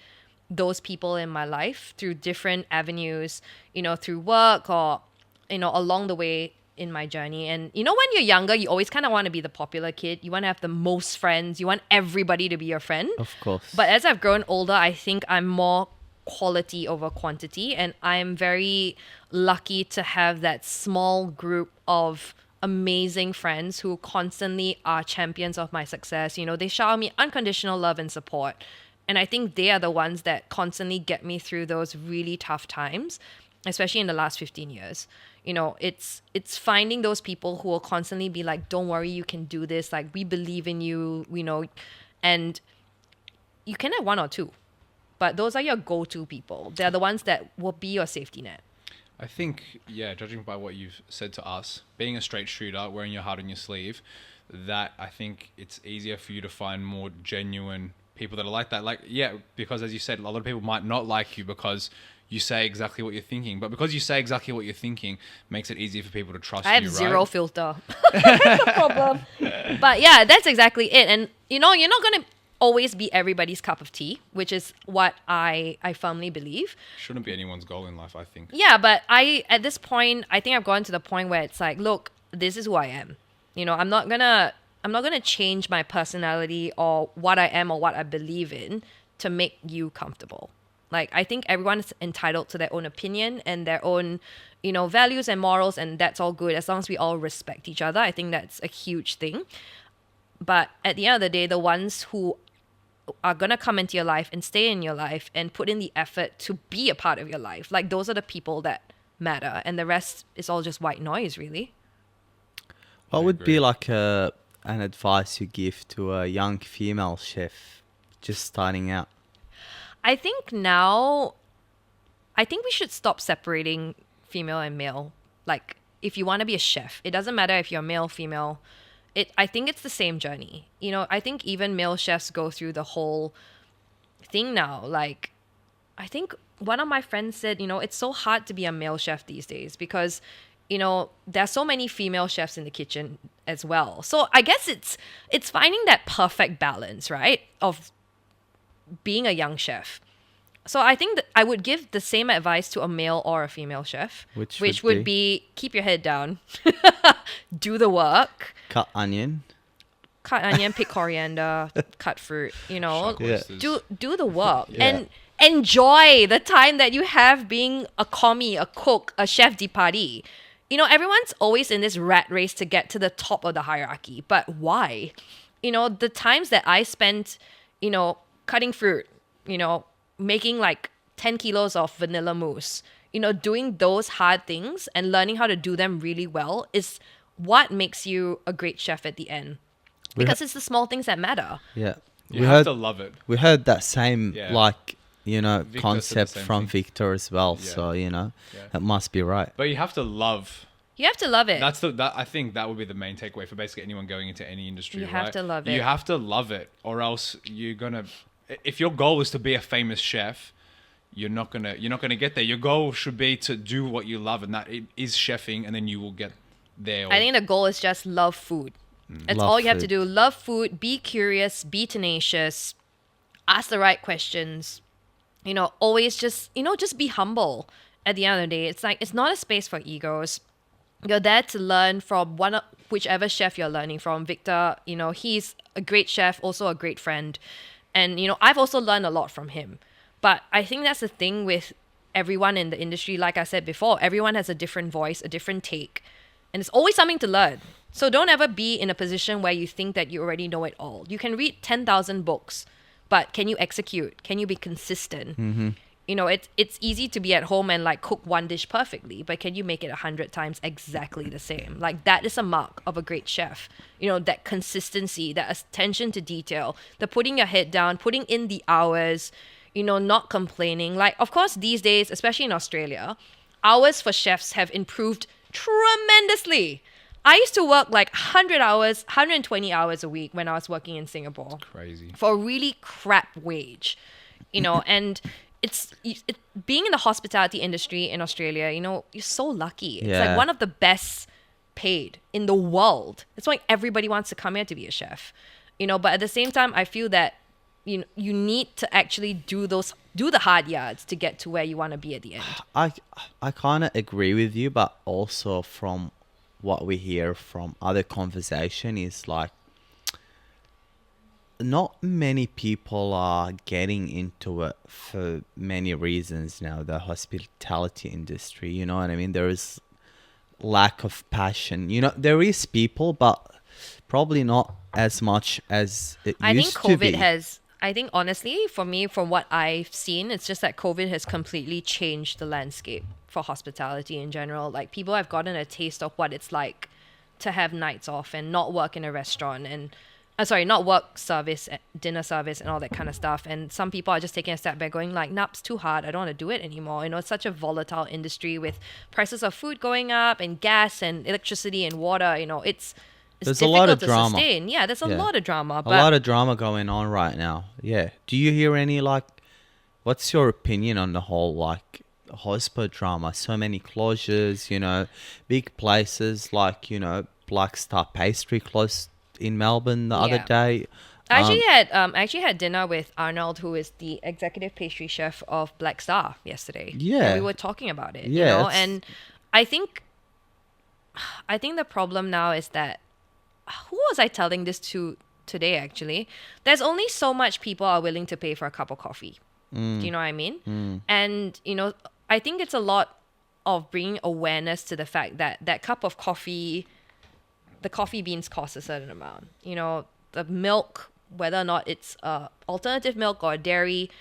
those people in my life through different avenues, you know, through work or, you know, along the way in my journey. And you know, when you're younger, you always kind of want to be the popular kid. You want to have the most friends. You want everybody to be your friend. Of course. But as I've grown older, I think I'm more quality over quantity. And I'm very lucky to have that small group of amazing friends who constantly are champions of my success. You know, they shower me unconditional love and support. And I think they are the ones that constantly get me through those really tough times, especially in the last 15 years. You know, it's finding those people who will constantly be like, don't worry, you can do this. Like, we believe in you, you know, and you can have one or two. but those are your go-to people. They're the ones that will be your safety net. I think, yeah, judging by what you've said to us, being a straight shooter, wearing your heart on your sleeve, that I think it's easier for you to find more genuine people that are like that. Like, yeah, because as you said, a lot of people might not like you because you say exactly what you're thinking, but because you say exactly what you're thinking makes it easier for people to trust you, I have right? zero filter. That's the problem. But yeah, that's exactly it. And you're not going to always be everybody's cup of tea, which is what I firmly believe. Shouldn't be anyone's goal in life, I think. Yeah, but at this point, I think I've gotten to the point where it's like, look, this is who I am. I'm not gonna change my personality or what I am or what I believe in to make you comfortable. Like, I think everyone is entitled to their own opinion and their own, values and morals, and that's all good as long as we all respect each other. I think that's a huge thing. But at the end of the day, the ones who are gonna come into your life and stay in your life and put in the effort to be a part of your life, like, those are the people that matter, and the rest is all just white noise, really. What would be like an advice you give to a young female chef just starting out? I think we should stop separating female and male. Like, if you want to be a chef, it doesn't matter if you're male, female. I think it's the same journey. I think even male chefs go through the whole thing now. Like, I think one of my friends said, it's so hard to be a male chef these days because, there's so many female chefs in the kitchen as well. So I guess it's finding that perfect balance, right, of being a young chef. So I think that I would give the same advice to a male or a female chef, which would be keep your head down, do the work, cut onion, pick coriander, cut fruit, do the work, Yeah. and enjoy the time that you have being a commie, a cook, a chef de partie. Everyone's always in this rat race to get to the top of the hierarchy, but why? The times that I spent, cutting fruit, making like 10 kilos of vanilla mousse, doing those hard things and learning how to do them really well is what makes you a great chef at the end. Because it's the small things that matter. Yeah. You have to love it. We heard that same, Victor concept said the same from thing. Victor as well. Yeah. So, that must be right. But you have to love. You have to love it. I think that would be the main takeaway for basically anyone going into any industry. You right? have to love it. You have to love it, or else you're gonna. If your goal is to be a famous chef, you're not gonna get there. Your goal should be to do what you love, and that is chefing, and then you will get there. I think the goal is just love food. That's Love all you have to food. do. Love food, be curious, be tenacious, ask the right questions. Always just be humble at the end of the day. It's like, it's not a space for egos. You're there to learn from whichever chef you're learning from. Victor, he's a great chef, also a great friend. And, I've also learned a lot from him. But I think that's the thing with everyone in the industry. Like I said before, everyone has a different voice, a different take. And it's always something to learn. So don't ever be in a position where you think that you already know it all. You can read 10,000 books, but can you execute? Can you be consistent? Mm-hmm. It's easy to be at home and like cook one dish perfectly, but can you make it 100 times exactly the same? Like, that is a mark of a great chef. That consistency, that attention to detail, the putting your head down, putting in the hours, not complaining. Like, of course, these days, especially in Australia, hours for chefs have improved tremendously. I used to work like 100 hours, 120 hours a week when I was working in Singapore. Crazy. For a really crap wage, and it's being in the hospitality industry in Australia, you're so lucky. It's Yeah. like one of the best paid in the world. That's why everybody wants to come here to be a chef, but at the same time, I feel that you need to actually do the hard yards to get to where you want to be at the end. I kind of agree with you, but also from what we hear from other conversation is like, not many people are getting into it for many reasons now, the hospitality industry, you know what I mean? There is lack of passion. There is people, but probably not as much as it used to be. I think honestly, for me, from what I've seen, it's just that COVID has completely changed the landscape for hospitality in general. Like, people have gotten a taste of what it's like to have nights off and not work in a restaurant and sorry, not work service, dinner service and all that kind of stuff. And some people are just taking a step back going like, nah, it's too hard. I don't want to do it anymore. You know, it's such a volatile industry with prices of food going up and gas and electricity and water. You know, it's There's a difficult lot of to drama. sustain. Yeah, there's a Yeah. lot of drama. A But lot of drama going on right now. Yeah. Do you hear any like? What's your opinion on the whole like hospo drama? So many closures. You know, big places like Black Star Pastry closed in Melbourne the other Yeah. day. I actually had dinner with Arnold, who is the executive pastry chef of Black Star yesterday. Yeah. And we were talking about it. Yeah, You know, it's- and I think the problem now is that who was I telling this to today actually? There's only so much people are willing to pay for a cup of coffee. Do you know what I mean? And I think it's a lot of bringing awareness to the fact that that cup of coffee, the coffee beans cost a certain amount. You know, the milk, whether or not it's alternative milk or dairy,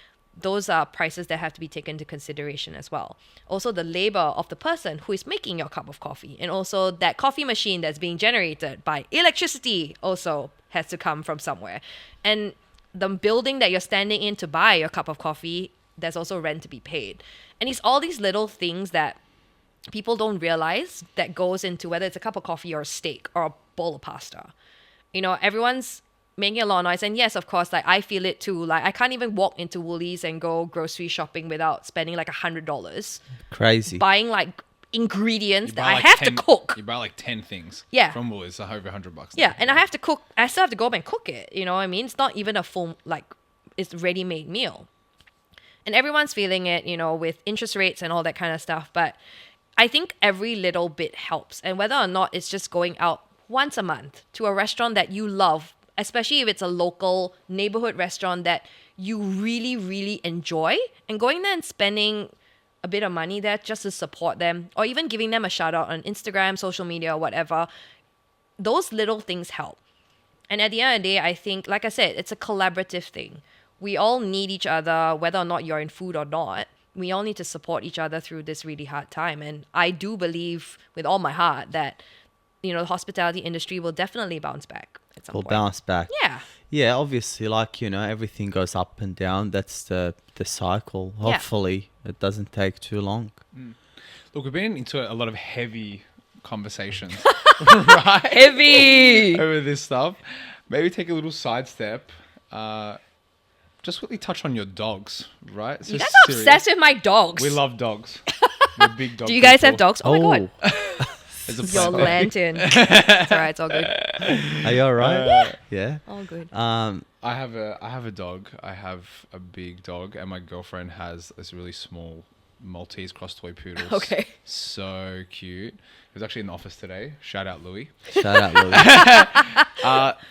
those are prices that have to be taken into consideration as well. Also, the labor of the person who is making your cup of coffee, and also that coffee machine that's being generated by electricity also has to come from somewhere. And the building that you're standing in to buy your cup of coffee, there's also rent to be paid. And it's all these little things that people don't realize that goes into whether it's a cup of coffee or a steak or a bowl of pasta. You know, everyone's making a lot of noise. And yes, of course, like I feel it too. Like I can't even walk into Woolies and go grocery shopping without spending like $100 Crazy. buying like ingredients You that buy I like have 10 to cook. You buy like 10 things. Yeah. From Woolies, so over $100. Yeah, and I have to cook. I still have to go up and cook it. You know what I mean? It's not even a full, like, it's ready-made meal. And everyone's feeling it, with interest rates and all that kind of stuff. But I think every little bit helps. And whether or not it's just going out once a month to a restaurant that you love, especially if it's a local neighborhood restaurant that you really, really enjoy, and going there and spending a bit of money there just to support them, or even giving them a shout out on Instagram, social media, or whatever, those little things help. And at the end of the day, I think, like I said, it's a collaborative thing. We all need each other, whether or not you're in food or not. We all need to support each other through this really hard time. And I do believe with all my heart that, the hospitality industry will definitely bounce back at some Will point. bounce back. Yeah. Yeah, obviously, like, everything goes up and down. That's the cycle. Yeah. Hopefully, it doesn't take too long. Look, we've been into a lot of heavy conversations, right? Heavy! Over this stuff. Maybe take a little sidestep. Just quickly touch on your dogs, right? You guys are obsessed with my dogs. We love dogs. We're big dog Do you guys have people. dogs? Oh my god. There's a Your plant. lantern. It's alright, it's all good. Are you all right? Yeah. All good. I have a dog. I have a big dog, and my girlfriend has this really small Maltese cross toy poodle. Okay. So cute. He was actually in the office today. Shout out Louis. Shout out, Louis.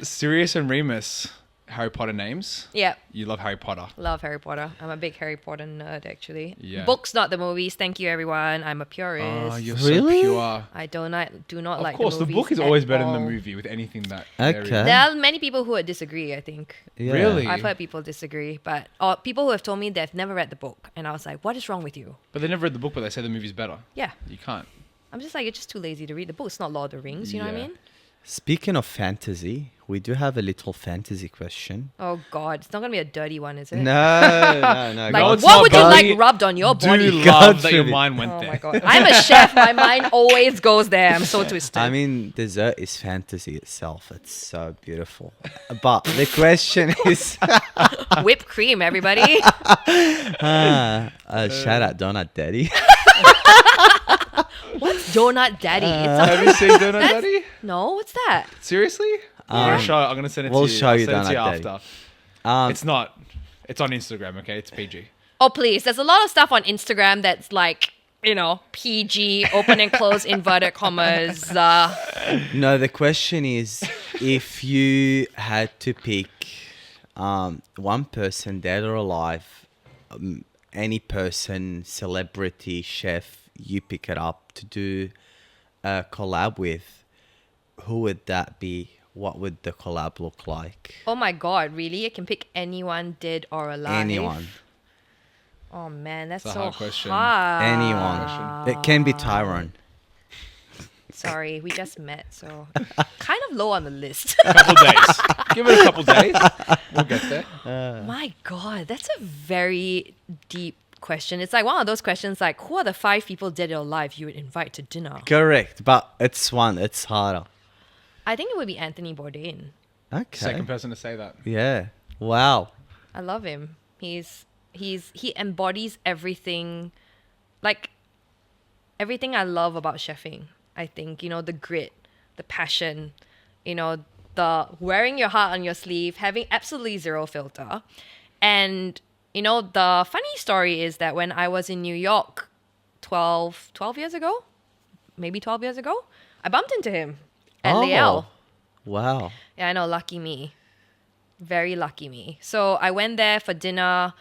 Sirius and Remus, Harry Potter names. Yeah. You love Harry Potter. Love Harry Potter. I'm a big Harry Potter nerd, actually. Yeah. Books, not the movies. Thank you, everyone. I'm a purist. Oh, you're Really? so pure. I do not Of like course, the the movies book is always at better than all. the movie with anything that. Okay. There are many people who would disagree, I think. Yeah. Really? I've heard people disagree, or people who have told me they've never read the book. And I was like, what is wrong with you? But they never read the book, but they say the movie's better. Yeah. You can't. I'm just like, you're just too lazy to read the book. It's not Lord of the Rings, you know what I Yeah. mean? Speaking of fantasy, we do have a little fantasy question. Oh, God. It's not going to be a dirty one, is it? No, no. Like, God it's what not would you dirty. like rubbed on your Do body? love God that your forbid. mind went Oh, there. my God. I'm a chef. My mind always goes there. I'm so twisted. I mean, dessert is fantasy itself. It's so beautiful. But the question is, Whipped cream, everybody. shout out Donut Daddy. What's Donut Daddy? Have you seen Donut Daddy? No, what's that? Seriously? I'm gonna send it we'll to you. show I'll you send it to you Donut Daddy. after. It's not. It's on Instagram, okay? It's PG. Oh, please. There's a lot of stuff on Instagram that's like, PG, open and close inverted commas. No, the question is, if you had to pick one person, dead or alive, any person, celebrity, chef, you pick it up to do a collab with, who would that be? What would the collab look like? Oh my God, really? I can pick anyone dead or alive? Anyone. Oh man, that's It's a so hard question. hard. Anyone. It can be Tyrone. Sorry, we just met, so kind of low on the list. Couple days. Give it a couple days. We'll get there. My God, that's a very deep question. It's like one of those questions like, who are the 5 people dead or alive you would invite to dinner? Correct, but it's harder. I think it would be Anthony Bourdain. Okay. Second person to say that. Yeah. Wow. I love him. He embodies everything, like everything I love about chefing. I think, you know, the grit, the passion, you know, the wearing your heart on your sleeve, having absolutely zero filter. And, you know, the funny story is that when I was in New York 12 years ago, maybe 12 years ago, I bumped into him at Leal. Wow. Yeah, I know, lucky me. Very lucky me. So I went there for dinner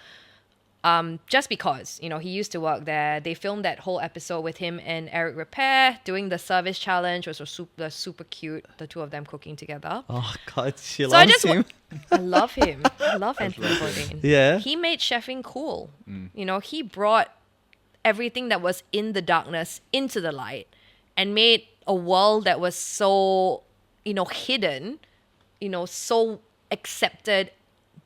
just because, you know, he used to work there. They filmed that whole episode with him and Eric Repair doing the service challenge, which was super cute, the two of them cooking together. Oh, God, she So I loves just him. I love him. I love Anthony Bourdain. Yeah. He made chefing cool. You know, he brought everything that was in the darkness into the light and made a world that was so, you know, hidden, you know, so accepted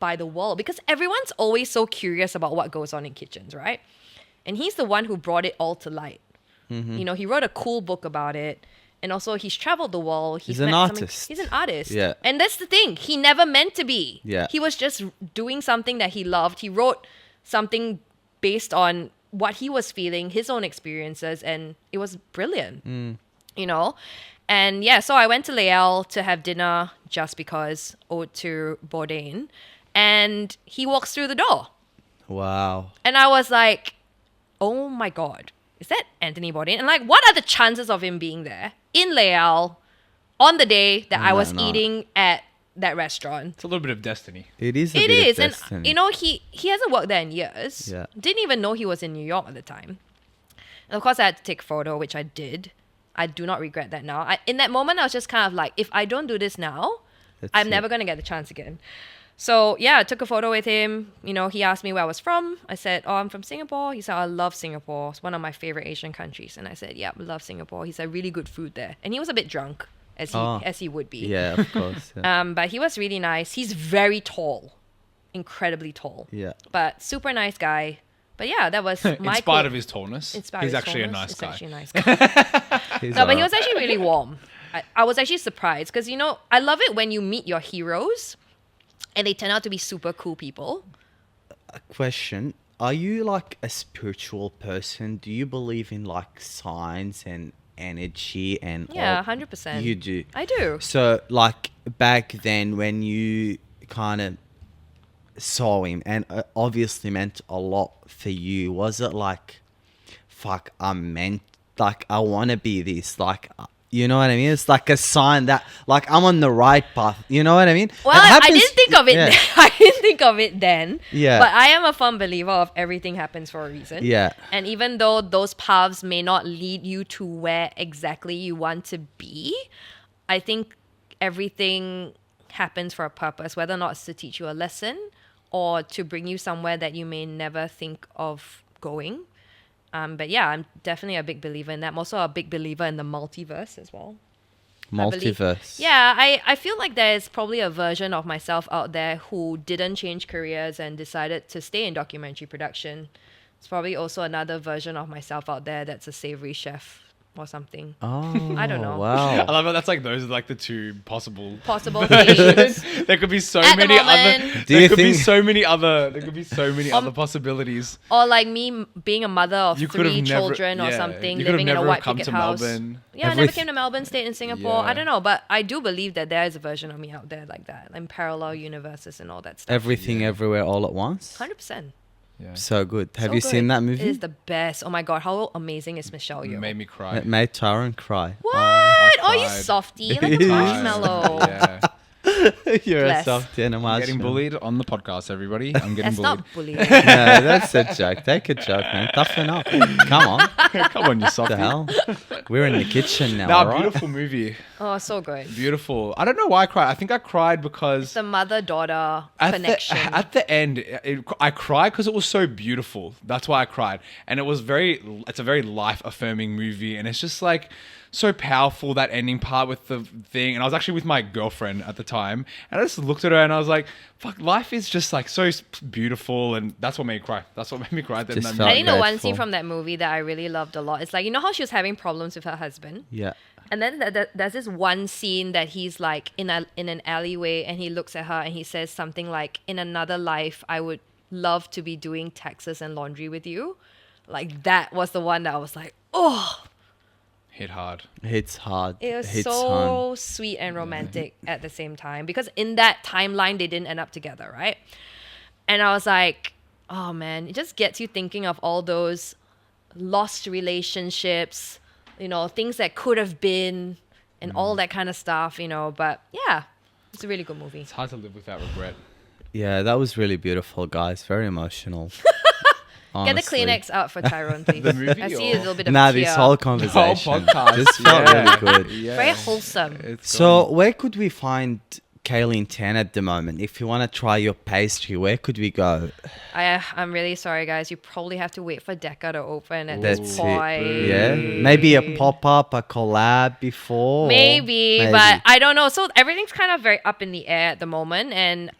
by the world, because everyone's always so curious about what goes on in kitchens, right? And he's the one who brought it all to light. You know, he wrote a cool book about it. And also he's traveled the world. He's an artist. He's an artist. Yeah. And that's the thing. He never meant to be. Yeah. He was just doing something that he loved. He wrote something based on what he was feeling, his own experiences, and it was brilliant. You know? And yeah, so I went to Leal to have dinner just because, ode to Bourdain. And he walks through the door. Wow. And I was like, oh my God, is that Anthony Bourdain? And like, what are the chances of him being there in Leal on the day that I was eating at that restaurant? It's a little bit of destiny. It is. It is. And, destiny. you know, he hasn't worked there in years. Yeah. Didn't even know he was in New York at the time. And of course, I had to take a photo, which I did. I do not regret that now. In that moment, I was just kind of like, if I don't do this now, I'm never going to get the chance again. So yeah, I took a photo with him. You know, he asked me where I was from. I said, oh, I'm from Singapore. He said, I love Singapore. It's one of my favorite Asian countries. And I said, yeah, I love Singapore. He said, really good food there. And he was a bit drunk, as he would be. Yeah, of course. Yeah. But he was really nice. He's very tall, incredibly tall. Yeah. But super nice guy. But yeah, that was my In spite of his tallness, he's actually a nice He's guy. actually a nice guy. No, but he was actually really warm. I was actually surprised because, you know, I love it when you meet your heroes and they turn out to be super cool people. A question. Are you like a spiritual person? Do you believe in like signs and energy and Yeah, all? 100%. You do. I do. So like back then when you kind of saw him and obviously meant a lot for you, was it like, fuck, I want to be this, like, you know what I mean? It's like a sign that like I'm on the right path. You know what I mean? Well, I didn't think of it. Yeah. I didn't think of it then. Yeah. But I am a firm believer of everything happens for a reason. Yeah. And even though those paths may not lead you to where exactly you want to be, I think everything happens for a purpose, whether or not it's to teach you a lesson or to bring you somewhere that you may never think of going. But yeah, I'm definitely a big believer in that. I'm also a big believer in the multiverse as well. Multiverse. I feel like there's probably a version of myself out there who didn't change careers and decided to stay in documentary production. It's probably also another version of myself out there that's a savory chef or something. Oh, I don't know. I Wow. love it. That's like those are like the two possible Things. there could be so At the many moment. other. Do you There could be think- so many other. There could be so many other possibilities. Or like me being a mother of You could have 3 never- children or yeah, something, you could have living in a never white come picket to house. Melbourne. Yeah, I never came to Melbourne, stayed in Singapore. Yeah. I don't know, but I do believe that there is a version of me out there like that, in parallel universes and all that stuff. Everything, everywhere, all at once. 100%. Yeah. So good. Have So you good. seen that It movie? is the best. Oh my God, how amazing is Michelle Yeoh? It made me cry. It made Tyron cry. What? I Oh, you cried. softy, like a marshmallow. Yeah. You're Bless. a softie and a I'm marshmallow. getting bullied on the podcast, everybody. I'm getting That's bullied. not bullying. No, that's a joke. Take a joke, man. Toughen up. Come on. Come on, you What softie. the hell? We're in the kitchen now, Nah, alright? beautiful movie. Oh, so good. Beautiful. I don't know why I cried. I think I cried because The mother-daughter at connection. at the end, I cried because it was so beautiful. That's why I cried. And it's a very life-affirming movie. And it's just like so powerful, that ending part with the thing. And I was actually with my girlfriend at the time. And I just looked at her and I was like, fuck, life is just like so beautiful. And that's what made me cry. That's what made me cry. Just That felt I think the one grateful. scene from that movie that I really loved a lot is like, you know how she was having problems with her husband? Yeah. And then there's this one scene that he's like in an alleyway and he looks at her and he says something like, in another life, I would love to be doing taxes and laundry with you. Like that was the one that I was like, oh, hit hard. Hits hard. it was hits so home. sweet and romantic at the same time. Because in that timeline, they didn't end up together, right? And I was like, oh man, it just gets you thinking of all those lost relationships, you know, things that could have been and all that kind of stuff, you know. But yeah, it's a really good movie. It's hard to live without regret. Yeah, that was really beautiful, guys. Very emotional. Get the honestly. Kleenex out for Tyrone, please. The movie I see a or- little bit of Nah, tear. this whole conversation podcast. just felt Yeah. really good. Yeah. Very wholesome. It's So, where could we find Kay-Lene Tan at the moment? If you want to try your pastry, where could we go? I'm really sorry, guys. You probably have to wait for Decca to open at That's this it. point. Yeah, maybe a pop-up, a collab before. Maybe, but I don't know. So everything's kind of very up in the air at the moment, and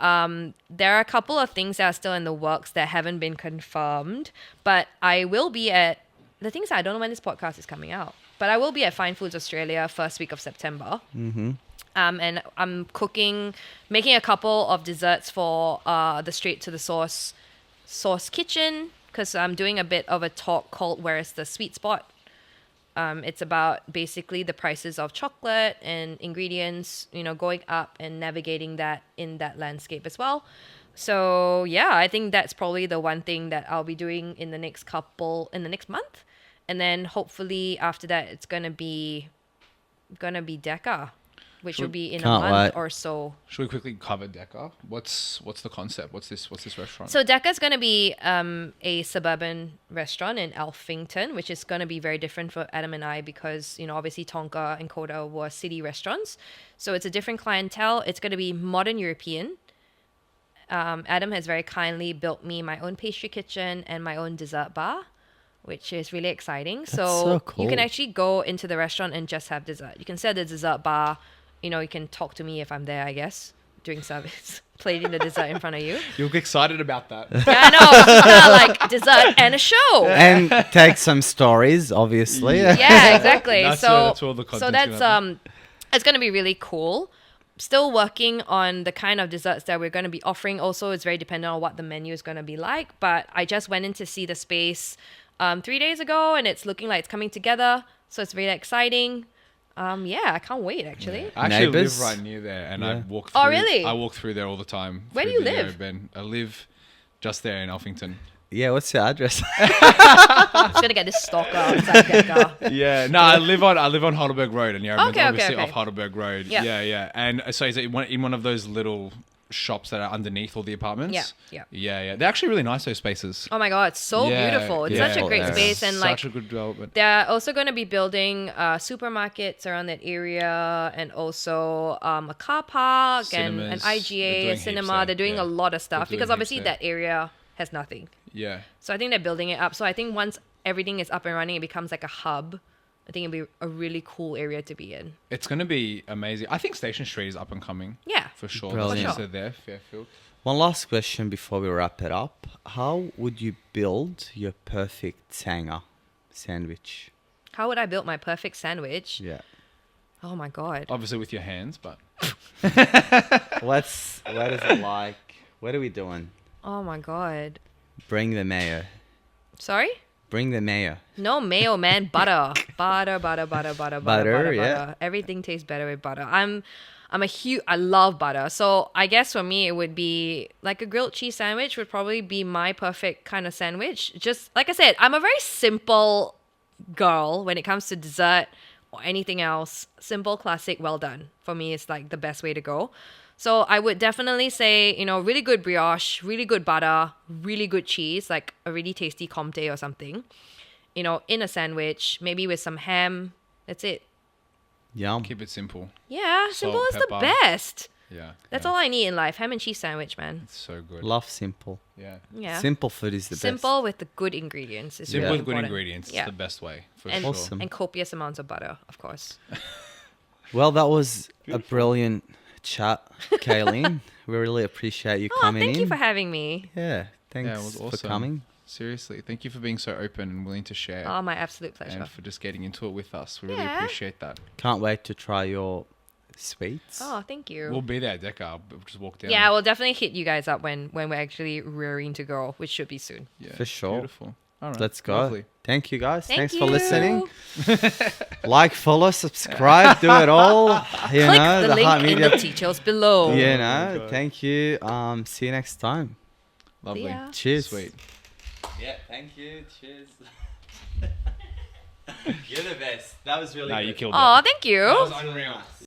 there are a couple of things that are still in the works that haven't been confirmed. But I will be at the things. I don't know when this podcast is coming out, but I will be at Fine Foods Australia first week of September. Mm-hmm. And I'm making a couple of desserts for the Straight to the Source kitchen, because I'm doing a bit of a talk called "Where is the Sweet Spot?" It's about basically the prices of chocolate and ingredients, you know, going up and navigating that in that landscape as well. So yeah, I think that's probably the one thing that I'll be doing in the next month, and then hopefully after that it's gonna be Decca, which will be in a Can't month wait. or so. Should we quickly cover Decca? What's the concept? What's this restaurant? So Decca is going to be a suburban restaurant in Alphington, which is going to be very different for Adam and I because, you know, obviously Tonka and Koda were city restaurants. So it's a different clientele. It's going to be modern European. Adam has very kindly built me my own pastry kitchen and my own dessert bar, which is really exciting. so You can cool. actually go into the restaurant and just have dessert. You can set the dessert bar. You know, you can talk to me if I'm there, I guess, doing service, plating the dessert in front of you. You'll get excited about that. Yeah, I know. Like dessert and a show. And take some stories, obviously. Yeah, exactly. That's all the so content's that's gonna it's gonna be really cool. Still working on the kind of desserts that we're going to be offering. Also, it's very dependent on what the menu is going to be like. But I just went in to see the space 3 days ago, and it's looking like it's coming together. So it's really exciting. Yeah, I can't wait actually. I actually Neighbours? live right near there, and I Yeah. walk through. Oh, really? I walk through there all the time. Where do through you the live? Bend. I live just there in Alphington. Yeah, what's your address? I'm just gonna get this stalker outside Decca. Yeah, no, I live on Heidelberg Road, and yeah, Okay, obviously okay. off Heidelberg Road. Yeah. Yeah. And so is it in one of those little shops that are underneath all the apartments? Yeah. They're actually really nice, those spaces. Oh my god, it's so Yeah, beautiful. It's yeah. such a great Yeah. space, and like Such a good development. they're also going to be building supermarkets around that area, and also a car park and an Cinemas. They're IGA, doing a cinema. heaps there, They're doing yeah. a lot of stuff They're because doing obviously heaps there. that area has nothing. Yeah. So I think they're building it up. So I think once everything is up and running, it becomes like a hub. I think it'll be a really cool area to be in. It's going to be amazing. I think Station Street is up and coming. Yeah. For sure. Brilliant. The things are there, Fairfield. One last question before we wrap it up. How would you build your perfect Tanger sandwich? How would I build my perfect sandwich? Yeah. Oh my god. Obviously with your hands, but What is it like? What are we doing? Oh my god. Bring the mayo. Sorry? Bring the mayo. No mayo, man. Butter. Butter. Butter, yeah. Everything tastes better with butter. I love butter. So I guess for me, it would be like a grilled cheese sandwich would probably be my perfect kind of sandwich. Just like I said, I'm a very simple girl when it comes to dessert or anything else. Simple, classic, well done. For me, it's like the best way to go. So I would definitely say, really good brioche, really good butter, really good cheese, like a really tasty comté or something, in a sandwich, maybe with some ham. That's it. Yum. Keep it simple. Yeah, Salt, simple is the pepper. best. Yeah. That's yeah. all I need in life. Ham and cheese sandwich, man. It's so good. Love simple. Yeah. Yeah. Simple food is the Simple with the good ingredients is Simple really with good important. ingredients. Yeah. It's the best way, for And, sure. Awesome. and copious amounts of butter, of course. best. Well, that was a brilliant chat, Kay-Lene. We really appreciate you Oh, coming thank in. you for having me. Yeah, thanks Yeah, it was for awesome. coming. Seriously, thank you for being so open and willing to share, Oh, my absolute pleasure. and for just getting into it with us. We really Yeah. appreciate that. Can't wait to try your sweets. Oh, thank you. We'll be there, Decca. We'll just walk down. Yeah, we'll definitely hit you guys up when we're actually rearing to go, which should be soon. Yeah, For sure. Beautiful. All right. Let's go. Lovely. Thank you, guys. Thank Thanks you. for listening. Like, follow, subscribe, do it all. You Click know, the Heart link in Media. the details below. You Oh my know, God. thank you. See you next time. Lovely. ya. Cheers. Sweet. Yeah, thank you. Cheers. You're the best. That was really No, you killed it. Oh, thank you. Unreal.